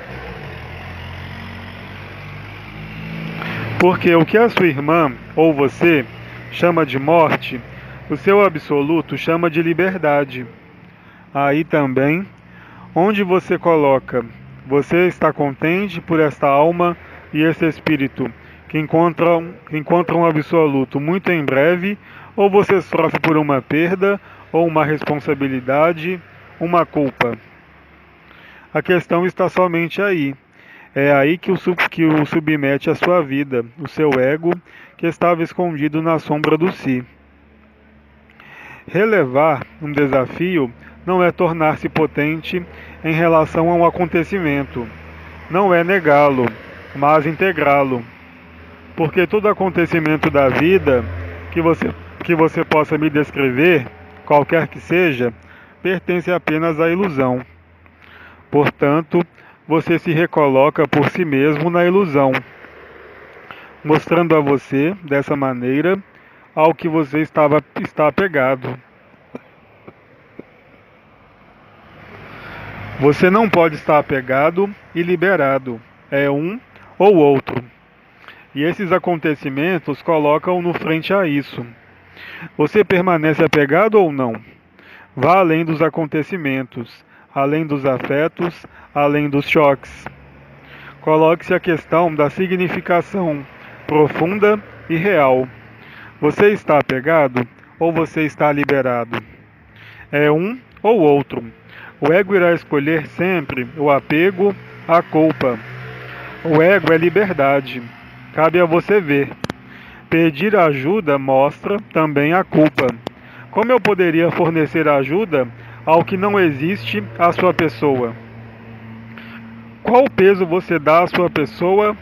Porque o que a sua irmã ou você chama de morte, o seu absoluto chama de liberdade. Aí também, onde você coloca, você está contente por esta alma e esse espírito que encontram um absoluto muito em breve, ou você sofre por uma perda, ou uma responsabilidade, uma culpa? A questão está somente aí. É aí que o submete à sua vida, o seu ego, que estava escondido na sombra do si. Relevar um desafio não é tornar-se potente em relação a um acontecimento. Não é negá-lo, mas integrá-lo. Porque todo acontecimento da vida que você possa me descrever, qualquer que seja, pertence apenas à ilusão. Portanto, você se recoloca por si mesmo na ilusão, mostrando a você, dessa maneira, ao que você está apegado. Você não pode estar apegado e liberado. É um ou outro. E esses acontecimentos colocam-no frente a isso. Você permanece apegado ou não? Vá além dos acontecimentos, além dos afetos, além dos choques. Coloque-se a questão da significação profunda e real. Você está apegado ou você está liberado? É um ou outro. O ego irá escolher sempre o apego à culpa. O ego é liberdade. Cabe a você ver. Pedir ajuda mostra também a culpa. Como eu poderia fornecer ajuda ao que não existe à sua pessoa? Qual peso você dá à sua pessoa,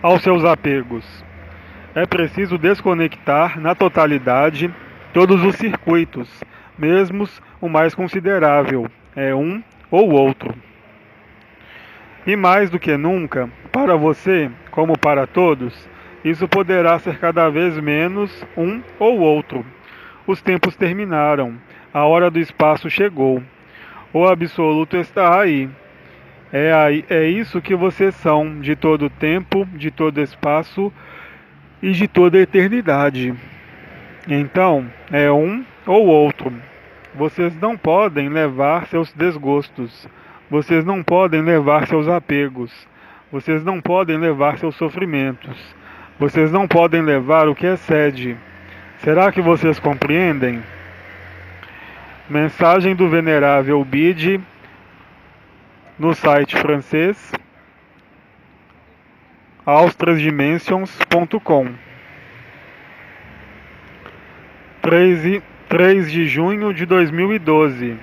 aos seus apegos? É preciso desconectar na totalidade todos os circuitos, mesmo o mais considerável. É um ou outro. E mais do que nunca, para você, como para todos, isso poderá ser cada vez menos um ou outro. Os tempos terminaram, a hora do espaço chegou. O absoluto está aí. É isso que vocês são, de todo tempo, de todo espaço e de toda eternidade. Então, é um ou outro. Vocês não podem levar seus desgostos. Vocês não podem levar seus apegos. Vocês não podem levar seus sofrimentos. Vocês não podem levar o que excede. Será que vocês compreendem? Mensagem do Venerável Bide no site francês austrasdimensions.com. 3 de junho de 2012.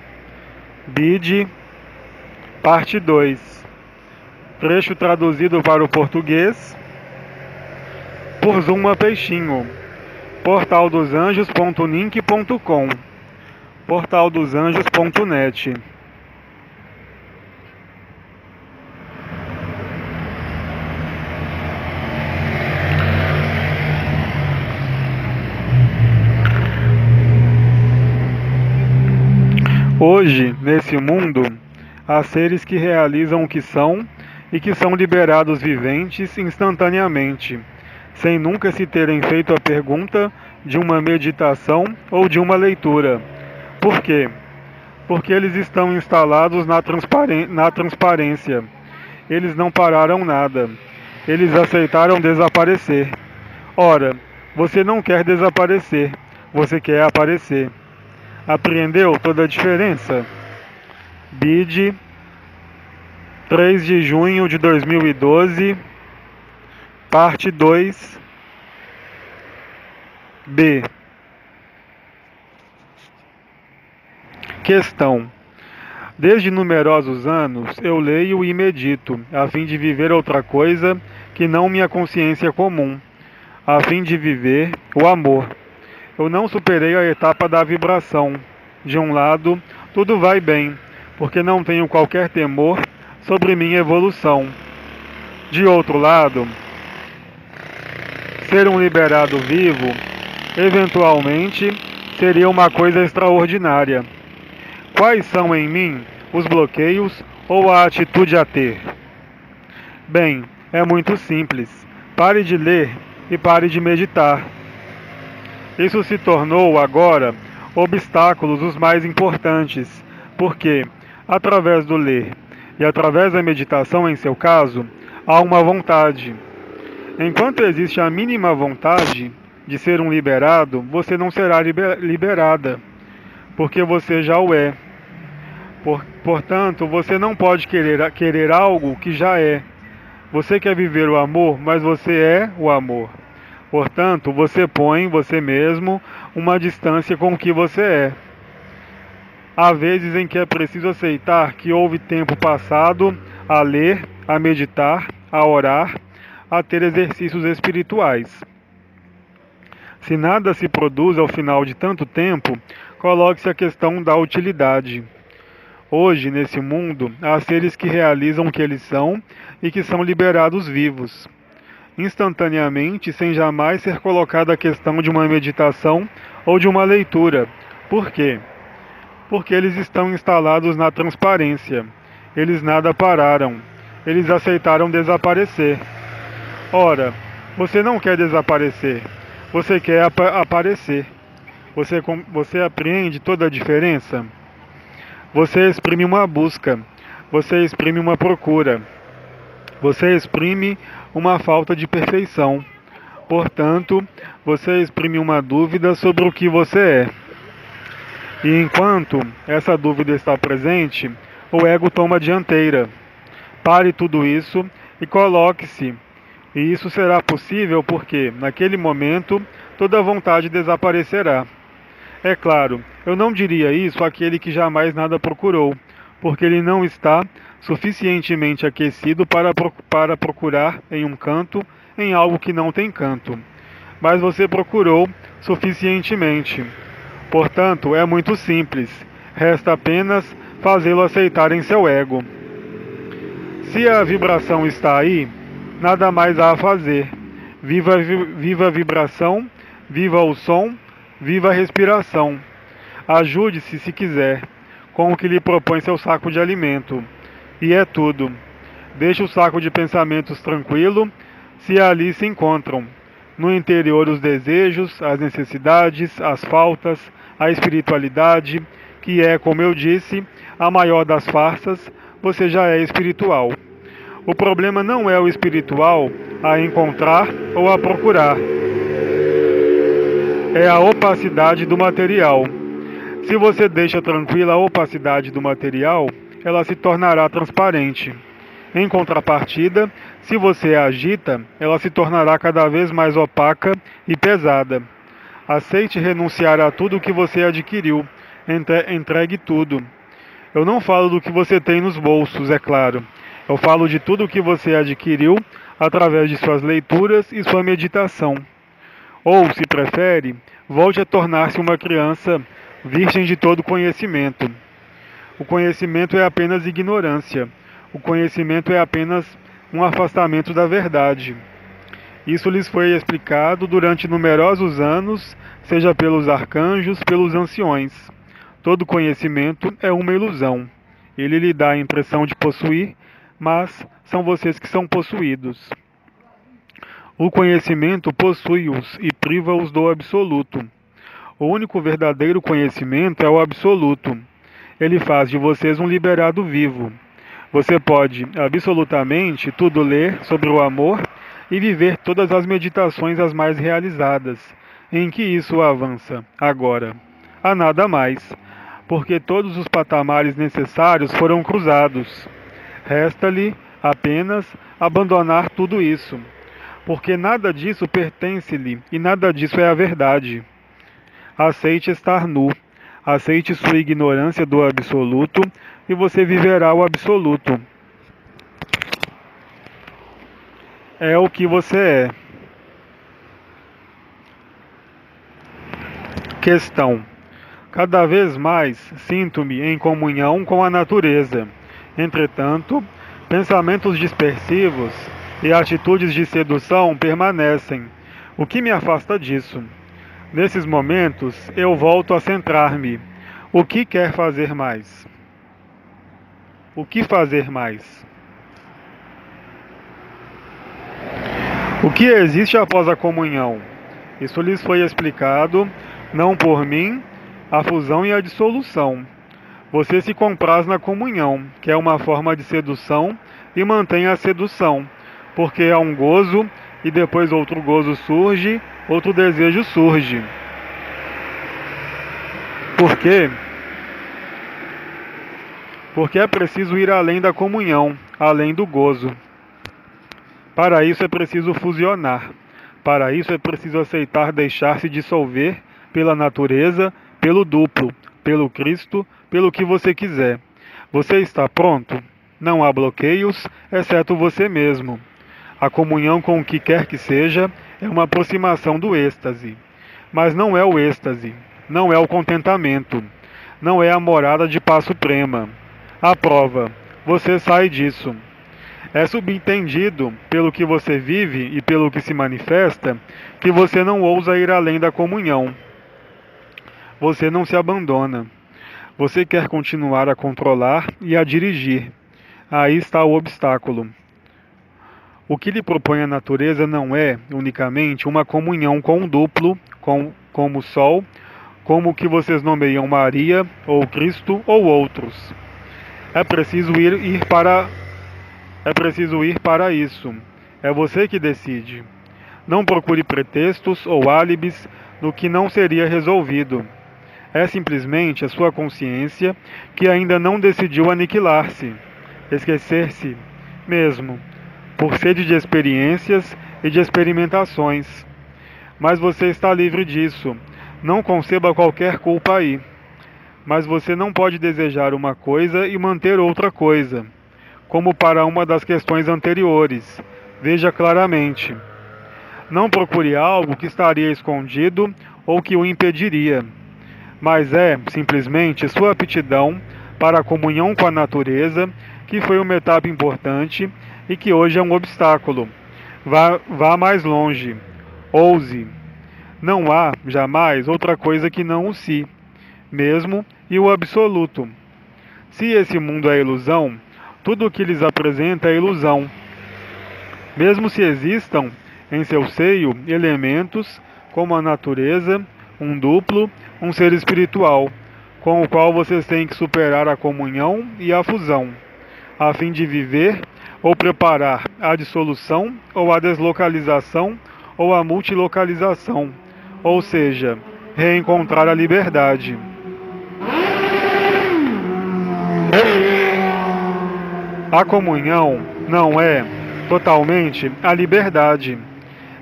Bide, parte 2. Trecho traduzido para o português por Zuma Peixinho. portaldosanjos.nink.com, portaldosanjos.net. Hoje, nesse mundo, há seres que realizam o que são e que são liberados viventes instantaneamente, sem nunca se terem feito a pergunta de uma meditação ou de uma leitura. Por quê? Porque eles estão instalados na transparência. Eles não pararam nada. Eles aceitaram desaparecer. Ora, você não quer desaparecer, você quer aparecer. Apreendeu toda a diferença? Bide, 3 de junho de 2012, parte 2, B. Questão. Desde numerosos anos eu leio e medito, a fim de viver outra coisa que não minha consciência comum, a fim de viver o amor. Eu não superei a etapa da vibração. De um lado, tudo vai bem, porque não tenho qualquer temor sobre minha evolução. De outro lado, ser um liberado vivo, eventualmente, seria uma coisa extraordinária. Quais são em mim os bloqueios ou a atitude a ter? Bem, é muito simples. Pare de ler e pare de meditar. Isso se tornou, agora, obstáculos os mais importantes, porque, através do ler e através da meditação em seu caso, há uma vontade. Enquanto existe a mínima vontade de ser um liberado, você não será liberada, porque você já o é. Portanto, você não pode querer algo que já é. Você quer viver o amor, mas você é o amor. Portanto, você põe você mesmo uma distância com o que você é. Há vezes em que é preciso aceitar que houve tempo passado a ler, a meditar, a orar, a ter exercícios espirituais. Se nada se produz ao final de tanto tempo, coloque-se a questão da utilidade. Hoje, nesse mundo, há seres que realizam o que eles são e que são liberados vivos, instantaneamente, sem jamais ser colocada a questão de uma meditação ou de uma leitura. Por quê? porque eles estão instalados na transparência. Eles nada pararam. Eles aceitaram desaparecer. Ora, você não quer desaparecer. Você quer aparecer. Você apreende toda a diferença? Você exprime uma busca. Você exprime uma procura. Você exprime uma falta de perfeição. Portanto, você exprime uma dúvida sobre o que você é. E enquanto essa dúvida está presente, o ego toma a dianteira. Pare tudo isso e coloque-se. E isso será possível porque, naquele momento, toda vontade desaparecerá. É claro, eu não diria isso àquele que jamais nada procurou, porque ele não está suficientemente aquecido para procurar em um canto, em algo que não tem canto. Mas você procurou suficientemente. Portanto, é muito simples. Resta apenas fazê-lo aceitar em seu ego. Se a vibração está aí, nada mais há a fazer. Viva a vibração, viva o som, viva a respiração. Ajude-se se quiser, com o que lhe propõe seu saco de alimento. E é tudo. Deixe o saco de pensamentos tranquilo, se ali se encontram. No interior os desejos, as necessidades, as faltas, a espiritualidade, que é, como eu disse, a maior das farsas, você já é espiritual. O problema não é o espiritual a encontrar ou a procurar. É a opacidade do material. Se você deixa tranquila a opacidade do material, ela se tornará transparente. Em contrapartida, se você a agita, ela se tornará cada vez mais opaca e pesada. Aceite renunciar a tudo que você adquiriu. Entregue tudo. Eu não falo do que você tem nos bolsos, é claro. Eu falo de tudo o que você adquiriu através de suas leituras e sua meditação. Ou, se prefere, volte a tornar-se uma criança virgem de todo conhecimento. O conhecimento é apenas ignorância. O conhecimento é apenas um afastamento da verdade. Isso lhes foi explicado durante numerosos anos, seja pelos arcanjos, pelos anciões. Todo conhecimento é uma ilusão. Ele lhe dá a impressão de possuir, mas são vocês que são possuídos. O conhecimento possui-os e priva-os do absoluto. O único verdadeiro conhecimento é o absoluto. Ele faz de vocês um liberado vivo. Você pode absolutamente tudo ler sobre o amor e viver todas as meditações as mais realizadas. Em que isso avança agora? A nada mais, porque todos os patamares necessários foram cruzados. Resta-lhe apenas abandonar tudo isso, porque nada disso pertence-lhe e nada disso é a verdade. Aceite estar nu, aceite sua ignorância do absoluto e você viverá o absoluto. É o que você é. Questão: cada vez mais sinto-me em comunhão com a natureza. Entretanto, pensamentos dispersivos e atitudes de sedução permanecem. O que me afasta disso? Nesses momentos, eu volto a centrar-me. O que quer fazer mais? O que fazer mais? O que existe após a comunhão? Isso lhes foi explicado, não por mim, a fusão e a dissolução. Você se compraz na comunhão, que é uma forma de sedução, e mantém a sedução, porque há um gozo e depois outro gozo surge, outro desejo surge. Por quê? Porque é preciso ir além da comunhão, além do gozo. Para isso é preciso fusionar. Para isso é preciso aceitar deixar-se dissolver pela natureza, pelo duplo, pelo Cristo, pelo que você quiser. Você está pronto? Não há bloqueios, exceto você mesmo. A comunhão com o que quer que seja é uma aproximação do êxtase. Mas não é o êxtase, não é o contentamento, não é a morada de paz suprema. A prova, você sai disso. É subentendido, pelo que você vive e pelo que se manifesta, que você não ousa ir além da comunhão. Você não se abandona. Você quer continuar a controlar e a dirigir. Aí está o obstáculo. O que lhe propõe a natureza não é, unicamente, uma comunhão com o duplo, como o Sol, como o que vocês nomeiam Maria, ou Cristo, ou outros. É preciso ir para isso. É você que decide. Não procure pretextos ou álibis no que não seria resolvido. É simplesmente a sua consciência que ainda não decidiu aniquilar-se, esquecer-se mesmo, por sede de experiências e de experimentações. Mas você está livre disso. Não conceba qualquer culpa aí. Mas você não pode desejar uma coisa e manter outra coisa, como para uma das questões anteriores. Veja claramente. Não procure algo que estaria escondido ou que o impediria, mas é, simplesmente, sua aptidão para a comunhão com a natureza, que foi uma etapa importante e que hoje é um obstáculo. Vá mais longe. Ouse. Não há, jamais, outra coisa que não o si, mesmo e o absoluto. Se esse mundo é ilusão, tudo o que lhes apresenta é ilusão. Mesmo se existam em seu seio elementos como a natureza, um duplo, um ser espiritual, com o qual vocês têm que superar a comunhão e a fusão, a fim de viver ou preparar a dissolução ou a deslocalização ou a multilocalização, ou seja, reencontrar a liberdade. A comunhão não é totalmente a liberdade.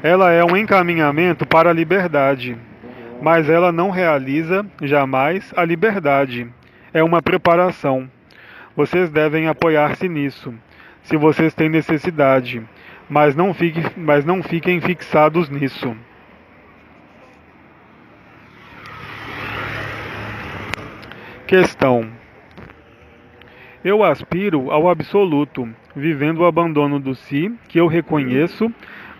Ela é um encaminhamento para a liberdade, mas ela não realiza jamais a liberdade. É uma preparação. Vocês devem apoiar-se nisso, se vocês têm necessidade, mas não fiquem fixados nisso. Questão: eu aspiro ao absoluto, vivendo o abandono do si, que eu reconheço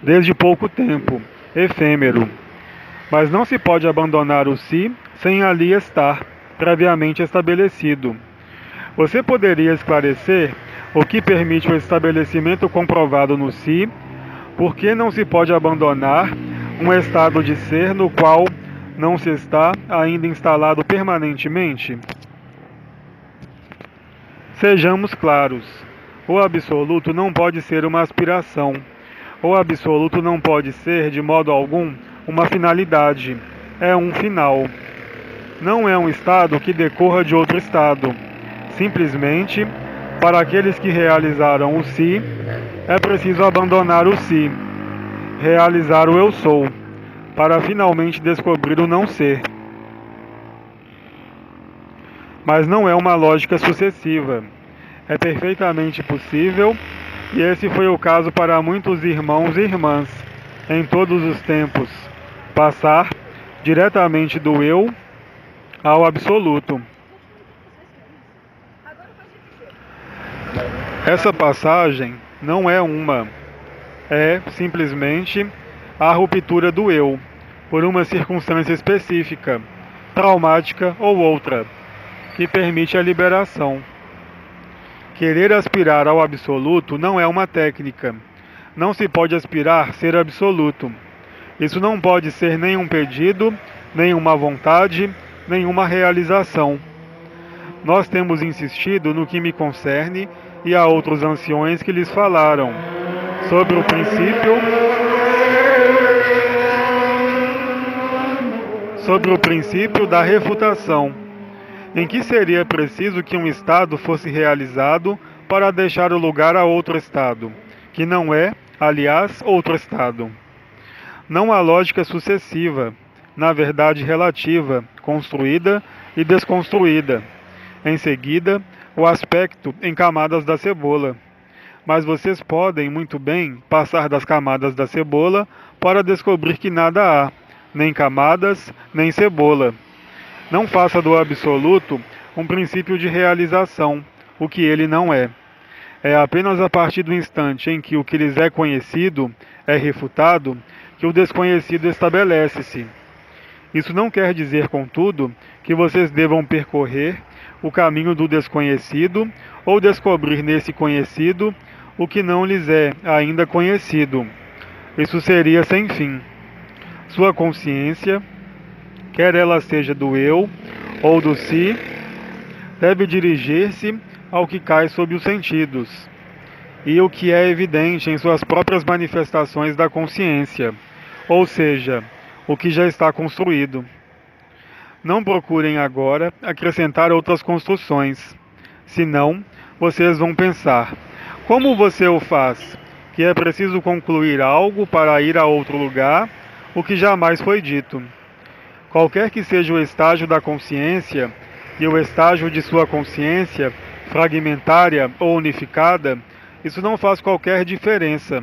desde pouco tempo, efêmero. Mas não se pode abandonar o si sem ali estar, previamente estabelecido. Você poderia esclarecer o que permite o estabelecimento comprovado no si? Por que não se pode abandonar um estado de ser no qual não se está ainda instalado permanentemente? Sejamos claros. O absoluto não pode ser uma aspiração. O absoluto não pode ser, de modo algum, uma finalidade. É um final. Não é um estado que decorra de outro estado. Simplesmente, para aqueles que realizaram o si, é preciso abandonar o si, realizar o eu sou, para finalmente descobrir o não ser. Mas não é uma lógica sucessiva. É perfeitamente possível, e esse foi o caso para muitos irmãos e irmãs, em todos os tempos, passar diretamente do eu ao absoluto. Essa passagem não é é simplesmente a ruptura do eu, por uma circunstância específica, traumática ou outra, que permite a liberação. Querer aspirar ao absoluto não é uma técnica. Não se pode aspirar a ser absoluto. Isso não pode ser nenhum pedido, nenhuma vontade, nenhuma realização. Nós temos insistido no que me concerne e a outros anciões que lhes falaram sobre o princípio da refutação, em que seria preciso que um estado fosse realizado para deixar o lugar a outro estado, que não é, aliás, outro estado. Não há lógica sucessiva, na verdade relativa, construída e desconstruída. Em seguida, o aspecto em camadas da cebola. Mas vocês podem, muito bem, passar das camadas da cebola para descobrir que nada há, nem camadas, nem cebola. Não faça do absoluto um princípio de realização, o que ele não é. É apenas a partir do instante em que o que lhes é conhecido é refutado que o desconhecido estabelece-se. Isso não quer dizer, contudo, que vocês devam percorrer o caminho do desconhecido, ou descobrir nesse conhecido o que não lhes é ainda conhecido. Isso seria sem fim. Sua consciência, quer ela seja do eu ou do si, deve dirigir-se ao que cai sob os sentidos, e o que é evidente em suas próprias manifestações da consciência, ou seja, o que já está construído. Não procurem agora acrescentar outras construções, senão vocês vão pensar: como você o faz? Que é preciso concluir algo para ir a outro lugar, o que jamais foi dito. Qualquer que seja o estágio da consciência e o estágio de sua consciência, fragmentária ou unificada, isso não faz qualquer diferença.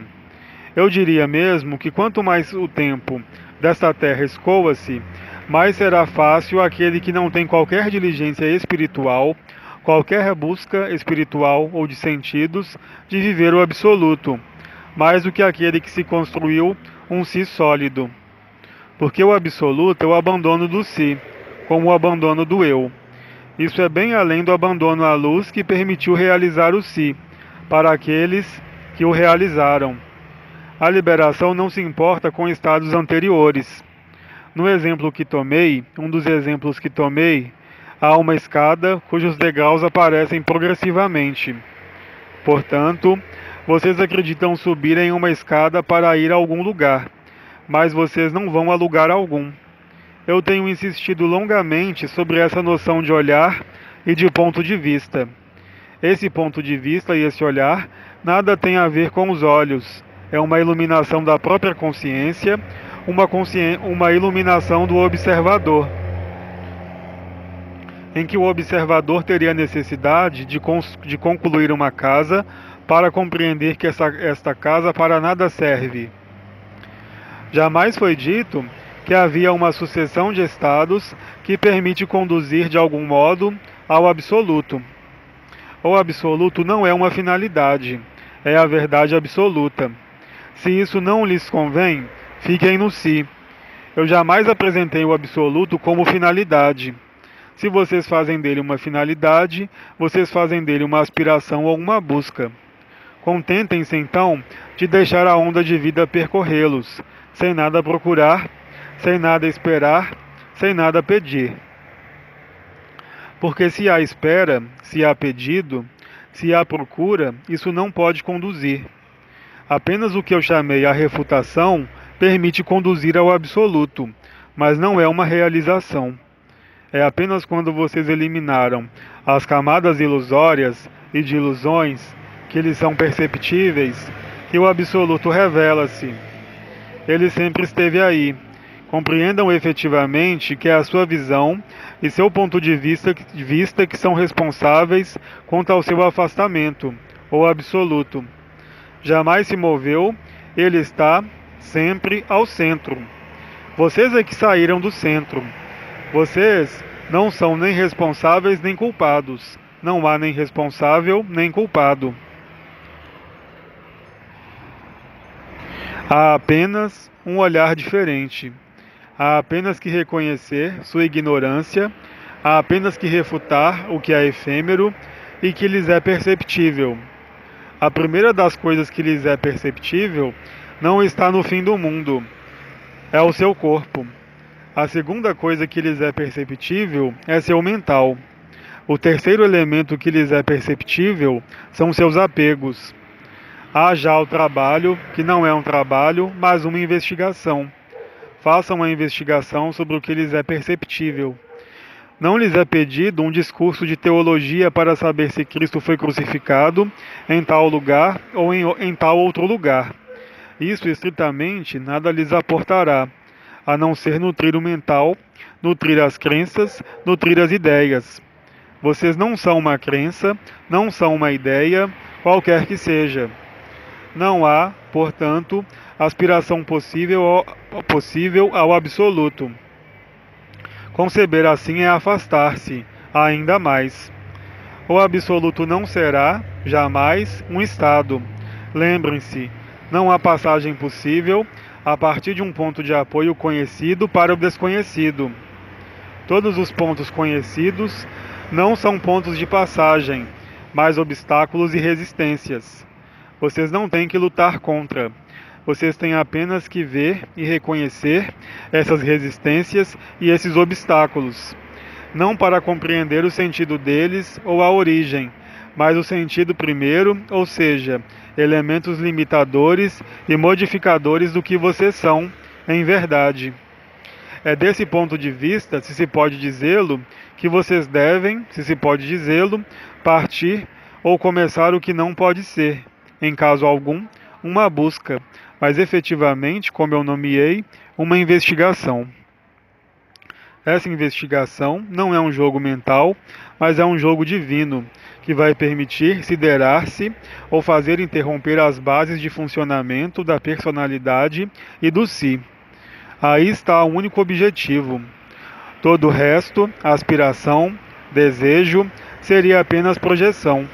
Eu diria mesmo que quanto mais o tempo desta terra escoa-se, mais será fácil aquele que não tem qualquer diligência espiritual, qualquer busca espiritual ou de sentidos, de viver o absoluto, mais do que aquele que se construiu um si sólido. Porque o absoluto é o abandono do si, como o abandono do eu. Isso é bem além do abandono à luz que permitiu realizar o si, para aqueles que o realizaram. A liberação não se importa com estados anteriores. No exemplo que tomei, um dos exemplos que tomei, há uma escada cujos degraus aparecem progressivamente. Portanto, vocês acreditam subir em uma escada para ir a algum lugar, mas vocês não vão a lugar algum. Eu tenho insistido longamente sobre essa noção de olhar e de ponto de vista. Esse ponto de vista e esse olhar nada tem a ver com os olhos. É uma iluminação da própria consciência, uma iluminação do observador, em que o observador teria necessidade de concluir uma casa para compreender que esta casa para nada serve. Jamais foi dito que havia uma sucessão de estados que permite conduzir de algum modo ao absoluto. O absoluto não é uma finalidade, é a verdade absoluta. Se isso não lhes convém, fiquem no si. Eu jamais apresentei o absoluto como finalidade. Se vocês fazem dele uma finalidade, vocês fazem dele uma aspiração ou uma busca. Contentem-se então de deixar a onda de vida percorrê-los, sem nada procurar, sem nada esperar, sem nada pedir. Porque se há espera, se há pedido, se há procura, isso não pode conduzir. Apenas o que eu chamei a refutação permite conduzir ao absoluto, mas não é uma realização. É apenas quando vocês eliminaram as camadas ilusórias e de ilusões que lhes são perceptíveis que o absoluto revela-se. Ele sempre esteve aí. Compreendam efetivamente que é a sua visão e seu ponto de vista que são responsáveis quanto ao seu afastamento, ou absoluto. Jamais se moveu, ele está sempre ao centro. Vocês é que saíram do centro. Vocês não são nem responsáveis nem culpados. Não há nem responsável nem culpado. Há apenas um olhar diferente. Há apenas que reconhecer sua ignorância, há apenas que refutar o que é efêmero e que lhes é perceptível. A primeira das coisas que lhes é perceptível não está no fim do mundo, é o seu corpo. A segunda coisa que lhes é perceptível é seu mental. O terceiro elemento que lhes é perceptível são seus apegos. Há já o trabalho, que não é um trabalho, mas uma investigação. Façam uma investigação sobre o que lhes é perceptível. Não lhes é pedido um discurso de teologia para saber se Cristo foi crucificado em tal lugar ou em tal outro lugar. Isso, estritamente, nada lhes aportará, a não ser nutrir o mental, nutrir as crenças, nutrir as ideias. Vocês não são uma crença, não são uma ideia, qualquer que seja. Não há, portanto, aspiração possível ao absoluto. Conceber assim é afastar-se, ainda mais. O absoluto não será, jamais, um estado. Lembrem-se, não há passagem possível a partir de um ponto de apoio conhecido para o desconhecido. Todos os pontos conhecidos Não são pontos de passagem, mas obstáculos e resistências. Vocês não têm que lutar contra. Vocês têm apenas que ver e reconhecer essas resistências e esses obstáculos, não para compreender o sentido deles ou a origem, mas o sentido primeiro, ou seja, elementos limitadores e modificadores do que vocês são, em verdade. É desse ponto de vista, se se pode dizê-lo, que vocês devem, se se pode dizê-lo, partir ou começar o que não pode ser, em caso algum, uma busca, mas efetivamente, como eu nomeei, uma investigação. Essa investigação não é um jogo mental, mas é um jogo divino, que vai permitir siderar-se ou fazer interromper as bases de funcionamento da personalidade e do si. Aí está o único objetivo. Todo o resto, aspiração, desejo, seria apenas projeção.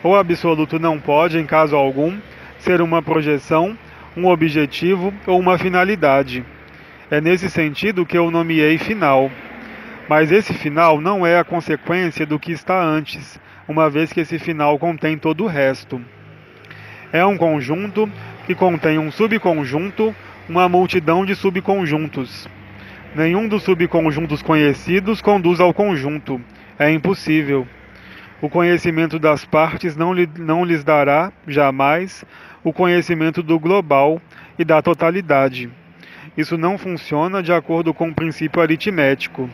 O absoluto não pode, em caso algum, ser uma projeção, um objetivo ou uma finalidade. É nesse sentido que eu nomeei final. Mas esse final não é a consequência do que está antes, uma vez que esse final contém todo o resto. É um conjunto que contém um subconjunto, uma multidão de subconjuntos. Nenhum dos subconjuntos conhecidos conduz ao conjunto. É impossível. O conhecimento das partes não lhes dará, jamais, o conhecimento do global e da totalidade. Isso não funciona de acordo com o princípio aritmético.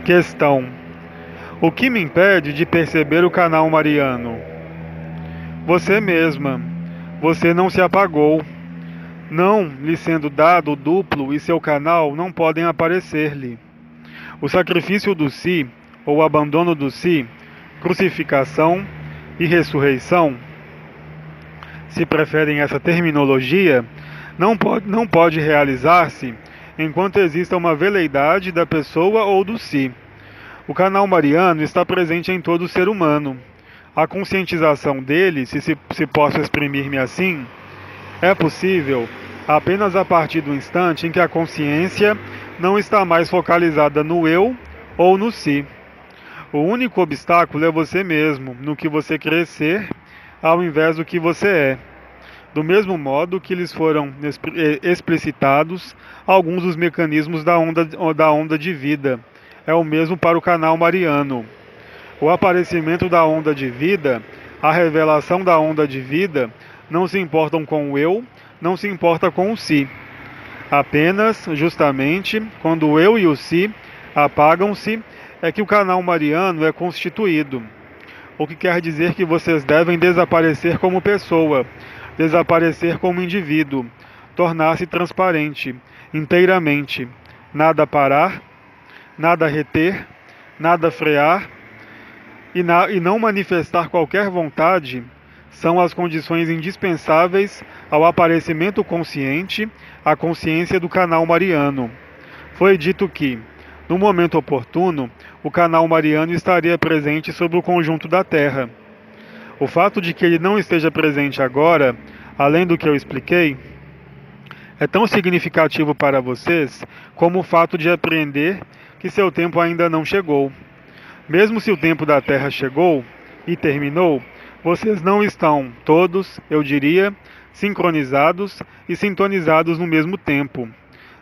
Questão: o que me impede de perceber o canal mariano? Você mesma. Você não se apagou. Não lhe sendo dado o duplo e seu canal não podem aparecer-lhe. O sacrifício do si, ou abandono do si, crucificação e ressurreição, se preferem essa terminologia, não pode realizar-se enquanto exista uma veleidade da pessoa ou do si. O canal mariano está presente em todo ser humano. A conscientização dele, se posso exprimir-me assim, é possível apenas a partir do instante em que a consciência não está mais focalizada no eu ou no si. O único obstáculo é você mesmo, no que você crê ser, ao invés do que você é. Do mesmo modo que lhes foram explicitados alguns dos mecanismos da onda de vida. É o mesmo para o canal mariano. O aparecimento da onda de vida, a revelação da onda de vida, não se importam com o eu, não se importa com o si. Apenas, justamente, quando o eu e o si apagam-se, é que o canal mariano é constituído. O que quer dizer que vocês devem desaparecer como pessoa, desaparecer como indivíduo, tornar-se transparente, inteiramente, nada parar, nada reter, nada frear e não manifestar qualquer vontade são as condições indispensáveis ao aparecimento consciente, à consciência do canal mariano. Foi dito que, no momento oportuno, o canal mariano estaria presente sobre o conjunto da Terra. O fato de que ele não esteja presente agora, além do que eu expliquei, é tão significativo para vocês como o fato de apreender que seu tempo ainda não chegou. Mesmo se o tempo da Terra chegou e terminou, vocês não estão todos, eu diria, sincronizados e sintonizados no mesmo tempo.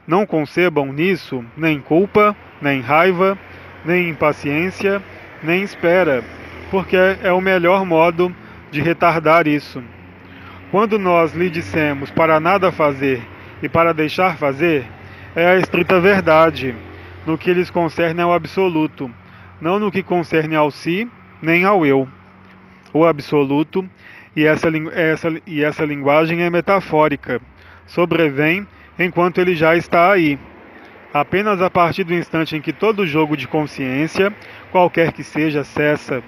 Não concebam nisso nem culpa, nem raiva, nem impaciência, nem espera, porque é o melhor modo de retardar isso. Quando nós lhe dissemos para nada fazer e para deixar fazer, é a estrita verdade, no que lhes concerne ao absoluto, não no que concerne ao si, nem ao eu. O absoluto, e essa linguagem é metafórica, sobrevém enquanto ele já está aí. Apenas a partir do instante em que todo jogo de consciência, qualquer que seja, cessa.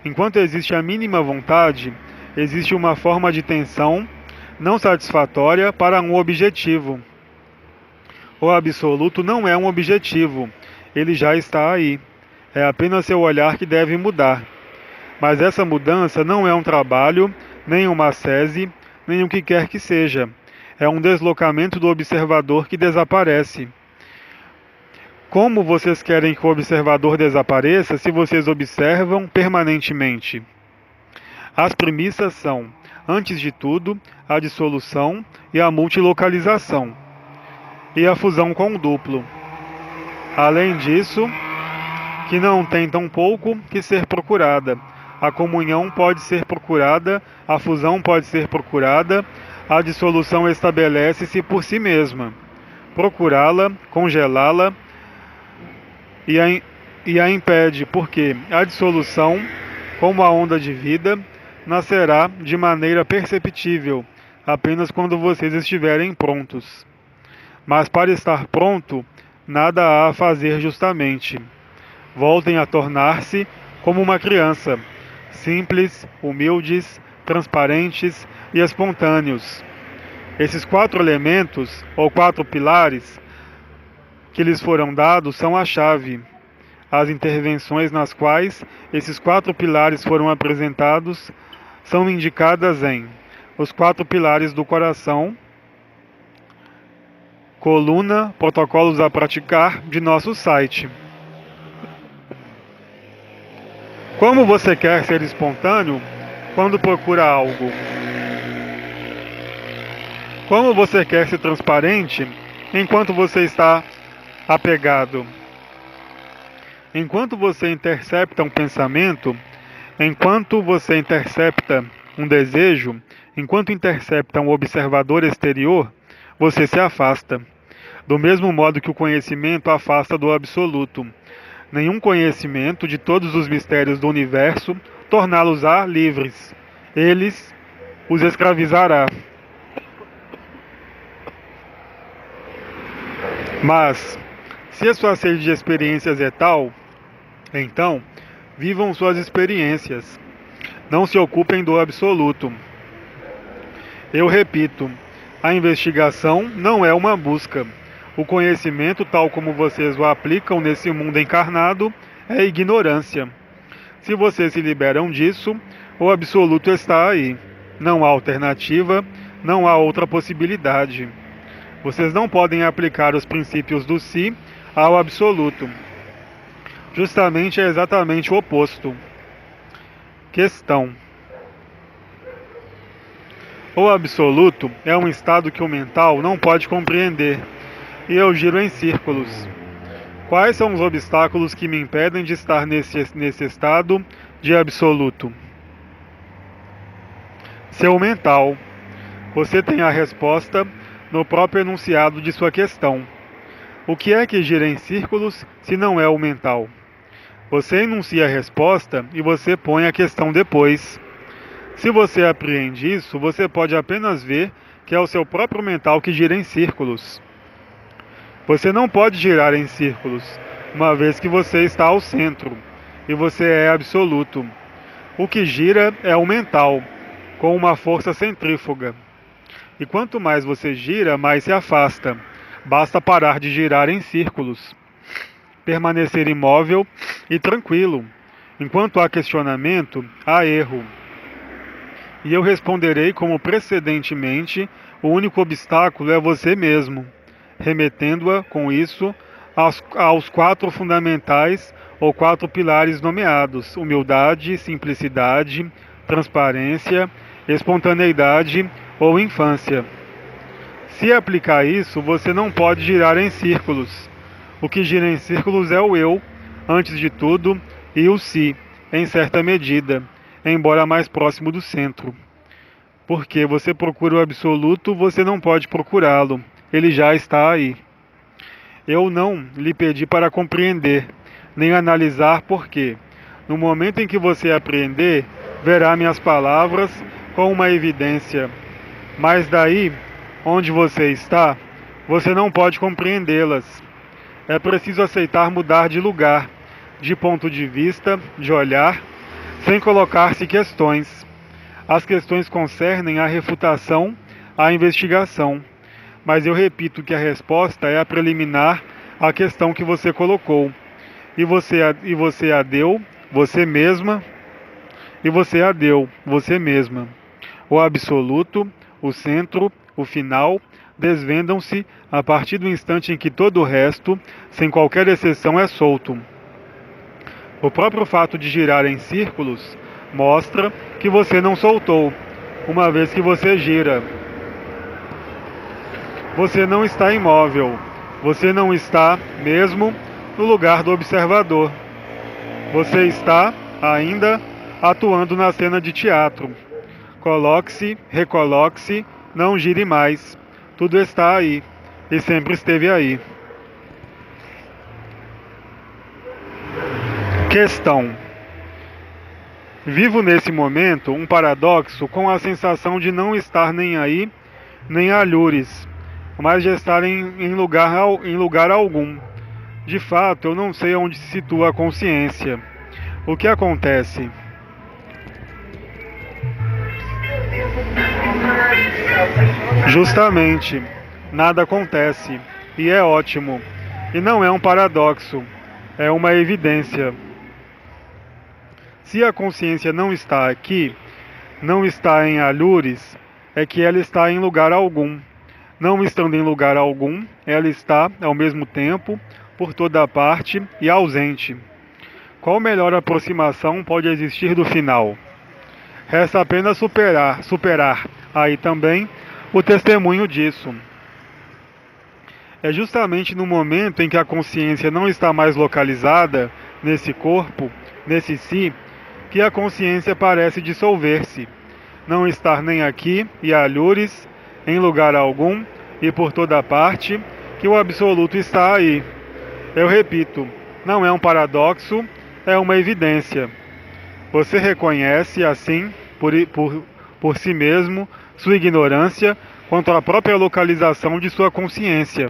Enquanto existe a mínima vontade, existe uma forma de tensão não satisfatória para um objetivo. O absoluto não é um objetivo, ele já está aí. É apenas seu olhar que deve mudar. Mas essa mudança não é um trabalho, nem uma ascese, nem o que quer que seja. É um deslocamento do observador que desaparece. Como vocês querem que o observador desapareça se vocês observam permanentemente? As premissas são, antes de tudo, a dissolução e a multilocalização, e a fusão com o duplo. Além disso, que não tem tão pouco que ser procurada. A comunhão pode ser procurada, a fusão pode ser procurada, a dissolução estabelece-se por si mesma. Procurá-la, congelá-la e a impede, porque a dissolução, como a onda de vida, nascerá de maneira perceptível, apenas quando vocês estiverem prontos. Mas para estar pronto, nada há a fazer justamente. Voltem a tornar-se como uma criança, simples, humildes, transparentes e espontâneos. Esses 4 elementos, ou 4 pilares, que lhes foram dados são a chave. As intervenções nas quais esses 4 pilares foram apresentados são indicadas em Os 4 Pilares do Coração, coluna Protocolos a Praticar de nosso site. Como você quer ser espontâneo quando procura algo? Como você quer ser transparente enquanto você está apegado? Enquanto você intercepta um pensamento, enquanto você intercepta um desejo, enquanto intercepta um observador exterior, você se afasta. Do mesmo modo que o conhecimento afasta do absoluto. Nenhum conhecimento de todos os mistérios do universo torná-los-á livres. Eles os escravizará. Mas, se a sua sede de experiências é tal, então, vivam suas experiências. Não se ocupem do absoluto. Eu repito, a investigação não é uma busca. O conhecimento, tal como vocês o aplicam nesse mundo encarnado, é ignorância. Se vocês se liberam disso, o absoluto está aí. Não há alternativa, não há outra possibilidade. Vocês não podem aplicar os princípios do si ao absoluto. Justamente é exatamente o oposto. Questão: o absoluto é um estado que o mental não pode compreender, e eu giro em círculos. Quais são os obstáculos que me impedem de estar nesse estado de absoluto? Seu mental. Você tem a resposta no próprio enunciado de sua questão. O que é que gira em círculos se não é o mental? Você enuncia a resposta e você põe a questão depois. Se você apreende isso, você pode apenas ver que é o seu próprio mental que gira em círculos. Você não pode girar em círculos, uma vez que você está ao centro, e você é absoluto. O que gira é o mental, com uma força centrífuga. E quanto mais você gira, mais se afasta. Basta parar de girar em círculos. Permanecer imóvel e tranquilo. Enquanto há questionamento, há erro. E eu responderei como precedentemente, o único obstáculo é você mesmo, remetendo-a, com isso, aos 4 fundamentais ou 4 pilares nomeados: humildade, simplicidade, transparência, espontaneidade ou infância. Se aplicar isso, você não pode girar em círculos. O que gira em círculos é o eu, antes de tudo, e o si, em certa medida, embora mais próximo do centro. Porque você procura o absoluto, você não pode procurá-lo. Ele já está aí. Eu não lhe pedi para compreender, nem analisar porquê. No momento em que você apreender, verá minhas palavras com uma evidência. Mas daí, onde você está, você não pode compreendê-las. É preciso aceitar mudar de lugar, de ponto de vista, de olhar, sem colocar-se questões. As questões concernem a refutação, a investigação. Mas eu repito que a resposta é a preliminar à questão que você colocou. E você a deu, você mesma, e você a deu, você mesma. O absoluto, o centro, o final, desvendam-se a partir do instante em que todo o resto, sem qualquer exceção, é solto. O próprio fato de girar em círculos mostra que você não soltou, uma vez que você gira. Você não está imóvel, você não está mesmo no lugar do observador. Você está ainda atuando na cena de teatro. Coloque-se, recoloque-se, não gire mais. Tudo está aí e sempre esteve aí. Questão: vivo nesse momento um paradoxo com a sensação de não estar nem aí, nem alhures, mas de estar em lugar algum. De fato, eu não sei onde se situa a consciência. O que acontece? Justamente, nada acontece, e é ótimo. E não é um paradoxo, é uma evidência. Se a consciência não está aqui, não está em alhures, é que ela está em lugar algum. Não estando em lugar algum, ela está, ao mesmo tempo, por toda parte e ausente. Qual melhor aproximação pode existir do final? Resta apenas superar aí também o testemunho disso. É justamente no momento em que a consciência não está mais localizada nesse corpo, nesse si, que a consciência parece dissolver-se. Não estar nem aqui e alhures, em lugar algum e por toda parte, que o absoluto está aí. Eu repito, não é um paradoxo, é uma evidência. Você reconhece, assim, por si mesmo, sua ignorância quanto à própria localização de sua consciência.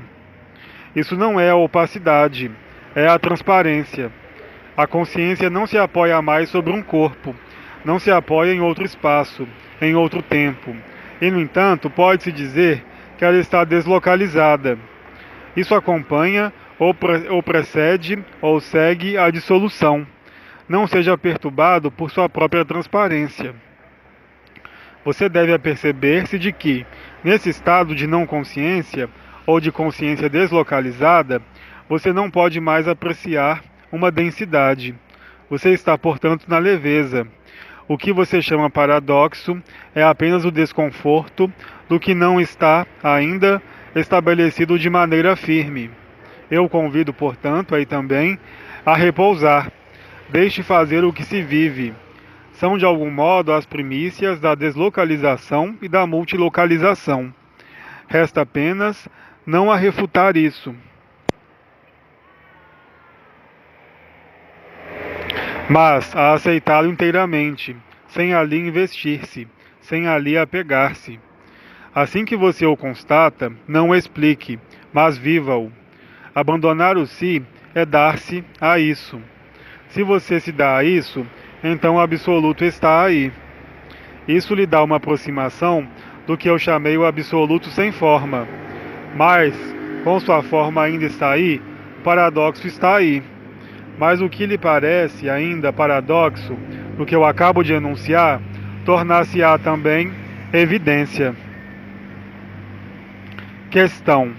Isso não é a opacidade, é a transparência. A consciência não se apoia mais sobre um corpo, não se apoia em outro espaço, em outro tempo. E, no entanto, pode-se dizer que ela está deslocalizada. Isso acompanha ou precede ou segue a dissolução. Não seja perturbado por sua própria transparência. Você deve aperceber-se de que, nesse estado de não consciência ou de consciência deslocalizada, você não pode mais apreciar uma densidade. Você está, portanto, na leveza. O que você chama paradoxo é apenas o desconforto do que não está ainda estabelecido de maneira firme. Eu convido, portanto, aí também a repousar. Deixe fazer o que se vive. São, de algum modo, as primícias da deslocalização e da multilocalização. Resta apenas não a refutar isso, mas a aceitá-lo inteiramente, sem ali investir-se, sem ali apegar-se. Assim que você o constata, não o explique, mas viva-o. Abandonar o si é dar-se a isso. Se você se dá a isso, então o absoluto está aí. Isso lhe dá uma aproximação do que eu chamei o absoluto sem forma. Mas, com sua forma ainda está aí, o paradoxo está aí. Mas o que lhe parece ainda paradoxo, no que eu acabo de enunciar, tornar-se-á também evidência. Questão: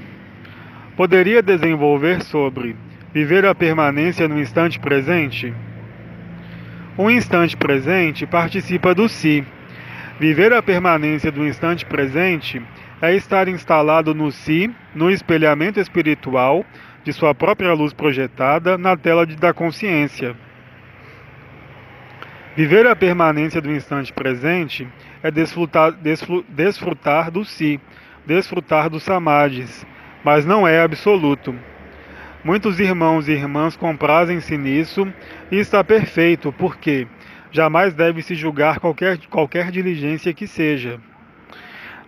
poderia desenvolver sobre viver a permanência no instante presente? O instante presente participa do si. Viver a permanência do instante presente é estar instalado no si, no espelhamento espiritual de sua própria luz projetada na tela da consciência. Viver a permanência do instante presente é desfrutar do si, desfrutar dos samadhis, mas não é absoluto. Muitos irmãos e irmãs comprazem-se nisso e está perfeito, porque jamais deve-se julgar qualquer diligência que seja.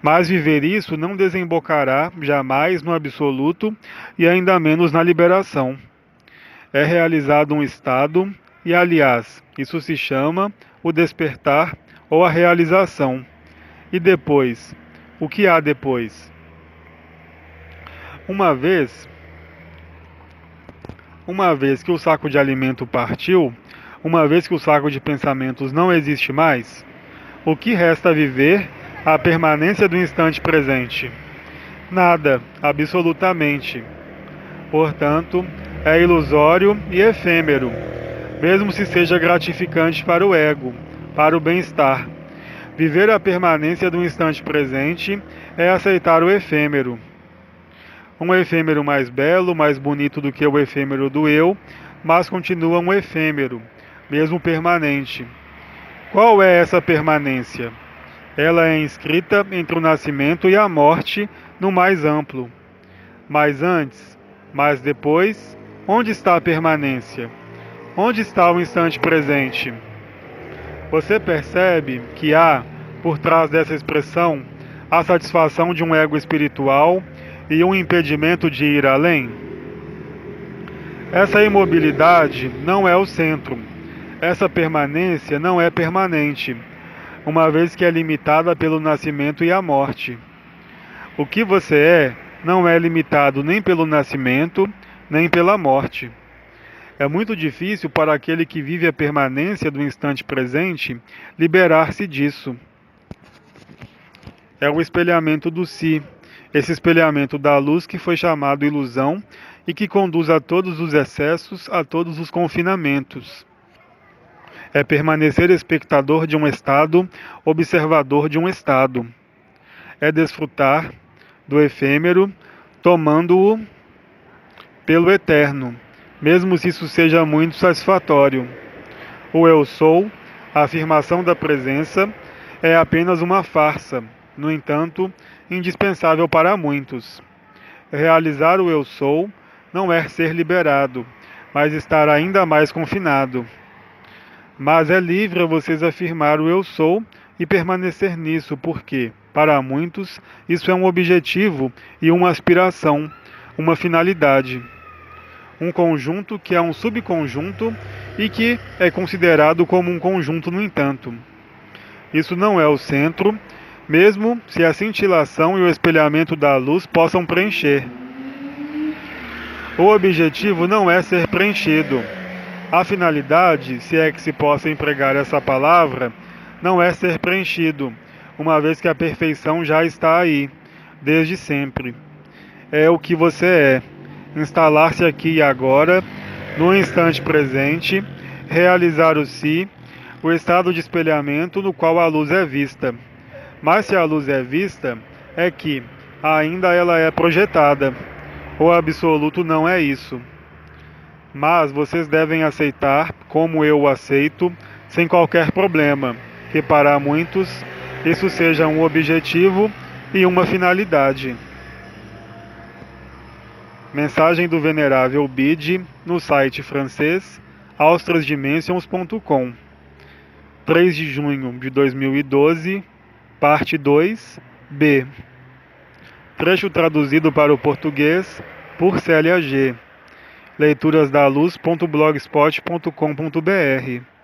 Mas viver isso não desembocará jamais no absoluto e ainda menos na liberação. É realizado um estado e, aliás, isso se chama o despertar ou a realização. E depois? O que há depois? Uma vez que o saco de alimento partiu, uma vez que o saco de pensamentos não existe mais, o que resta viver a permanência do instante presente? Nada, absolutamente. Portanto, é ilusório e efêmero, mesmo se seja gratificante para o ego, para o bem-estar. Viver a permanência do instante presente é aceitar o efêmero. Um efêmero mais belo, mais bonito do que o efêmero do eu, mas continua um efêmero, mesmo permanente. Qual é essa permanência? Ela é inscrita entre o nascimento e a morte no mais amplo. Mas antes, mas depois, onde está a permanência? Onde está o instante presente? Você percebe que há, por trás dessa expressão, a satisfação de um ego espiritual e um impedimento de ir além? Essa imobilidade não é o centro. Essa permanência não é permanente, uma vez que é limitada pelo nascimento e a morte. O que você é não é limitado nem pelo nascimento, nem pela morte. É muito difícil para aquele que vive a permanência do instante presente liberar-se disso. É o espelhamento do si, esse espelhamento da luz que foi chamado ilusão e que conduz a todos os excessos, a todos os confinamentos. É permanecer espectador de um estado, observador de um estado. É desfrutar do efêmero, tomando-o pelo eterno, mesmo se isso seja muito satisfatório. O eu sou, a afirmação da presença, é apenas uma farsa, no entanto, indispensável para muitos. Realizar o eu sou não é ser liberado, mas estar ainda mais confinado. Mas é livre a vocês afirmar o eu sou e permanecer nisso, porque, para muitos, isso é um objetivo e uma aspiração, uma finalidade. Um conjunto que é um subconjunto e que é considerado como um conjunto, no entanto. Isso não é o centro, mesmo se a cintilação e o espelhamento da luz possam preencher. O objetivo não é ser preenchido. A finalidade, se é que se possa empregar essa palavra, não é ser preenchido, uma vez que a perfeição já está aí, desde sempre. É o que você é. Instalar-se aqui e agora, no instante presente, realizar o si, o estado de espelhamento no qual a luz é vista. Mas se a luz é vista, é que ainda ela é projetada. O absoluto não é isso. Mas vocês devem aceitar, como eu o aceito, sem qualquer problema, que para muitos isso seja um objetivo e uma finalidade. Mensagem do Venerável Bide no site francês austrasdimensions.com, 3 de junho de 2012, parte 2, B. Trecho traduzido para o português por Célia G. Leiturasdaluz.blogspot.com.br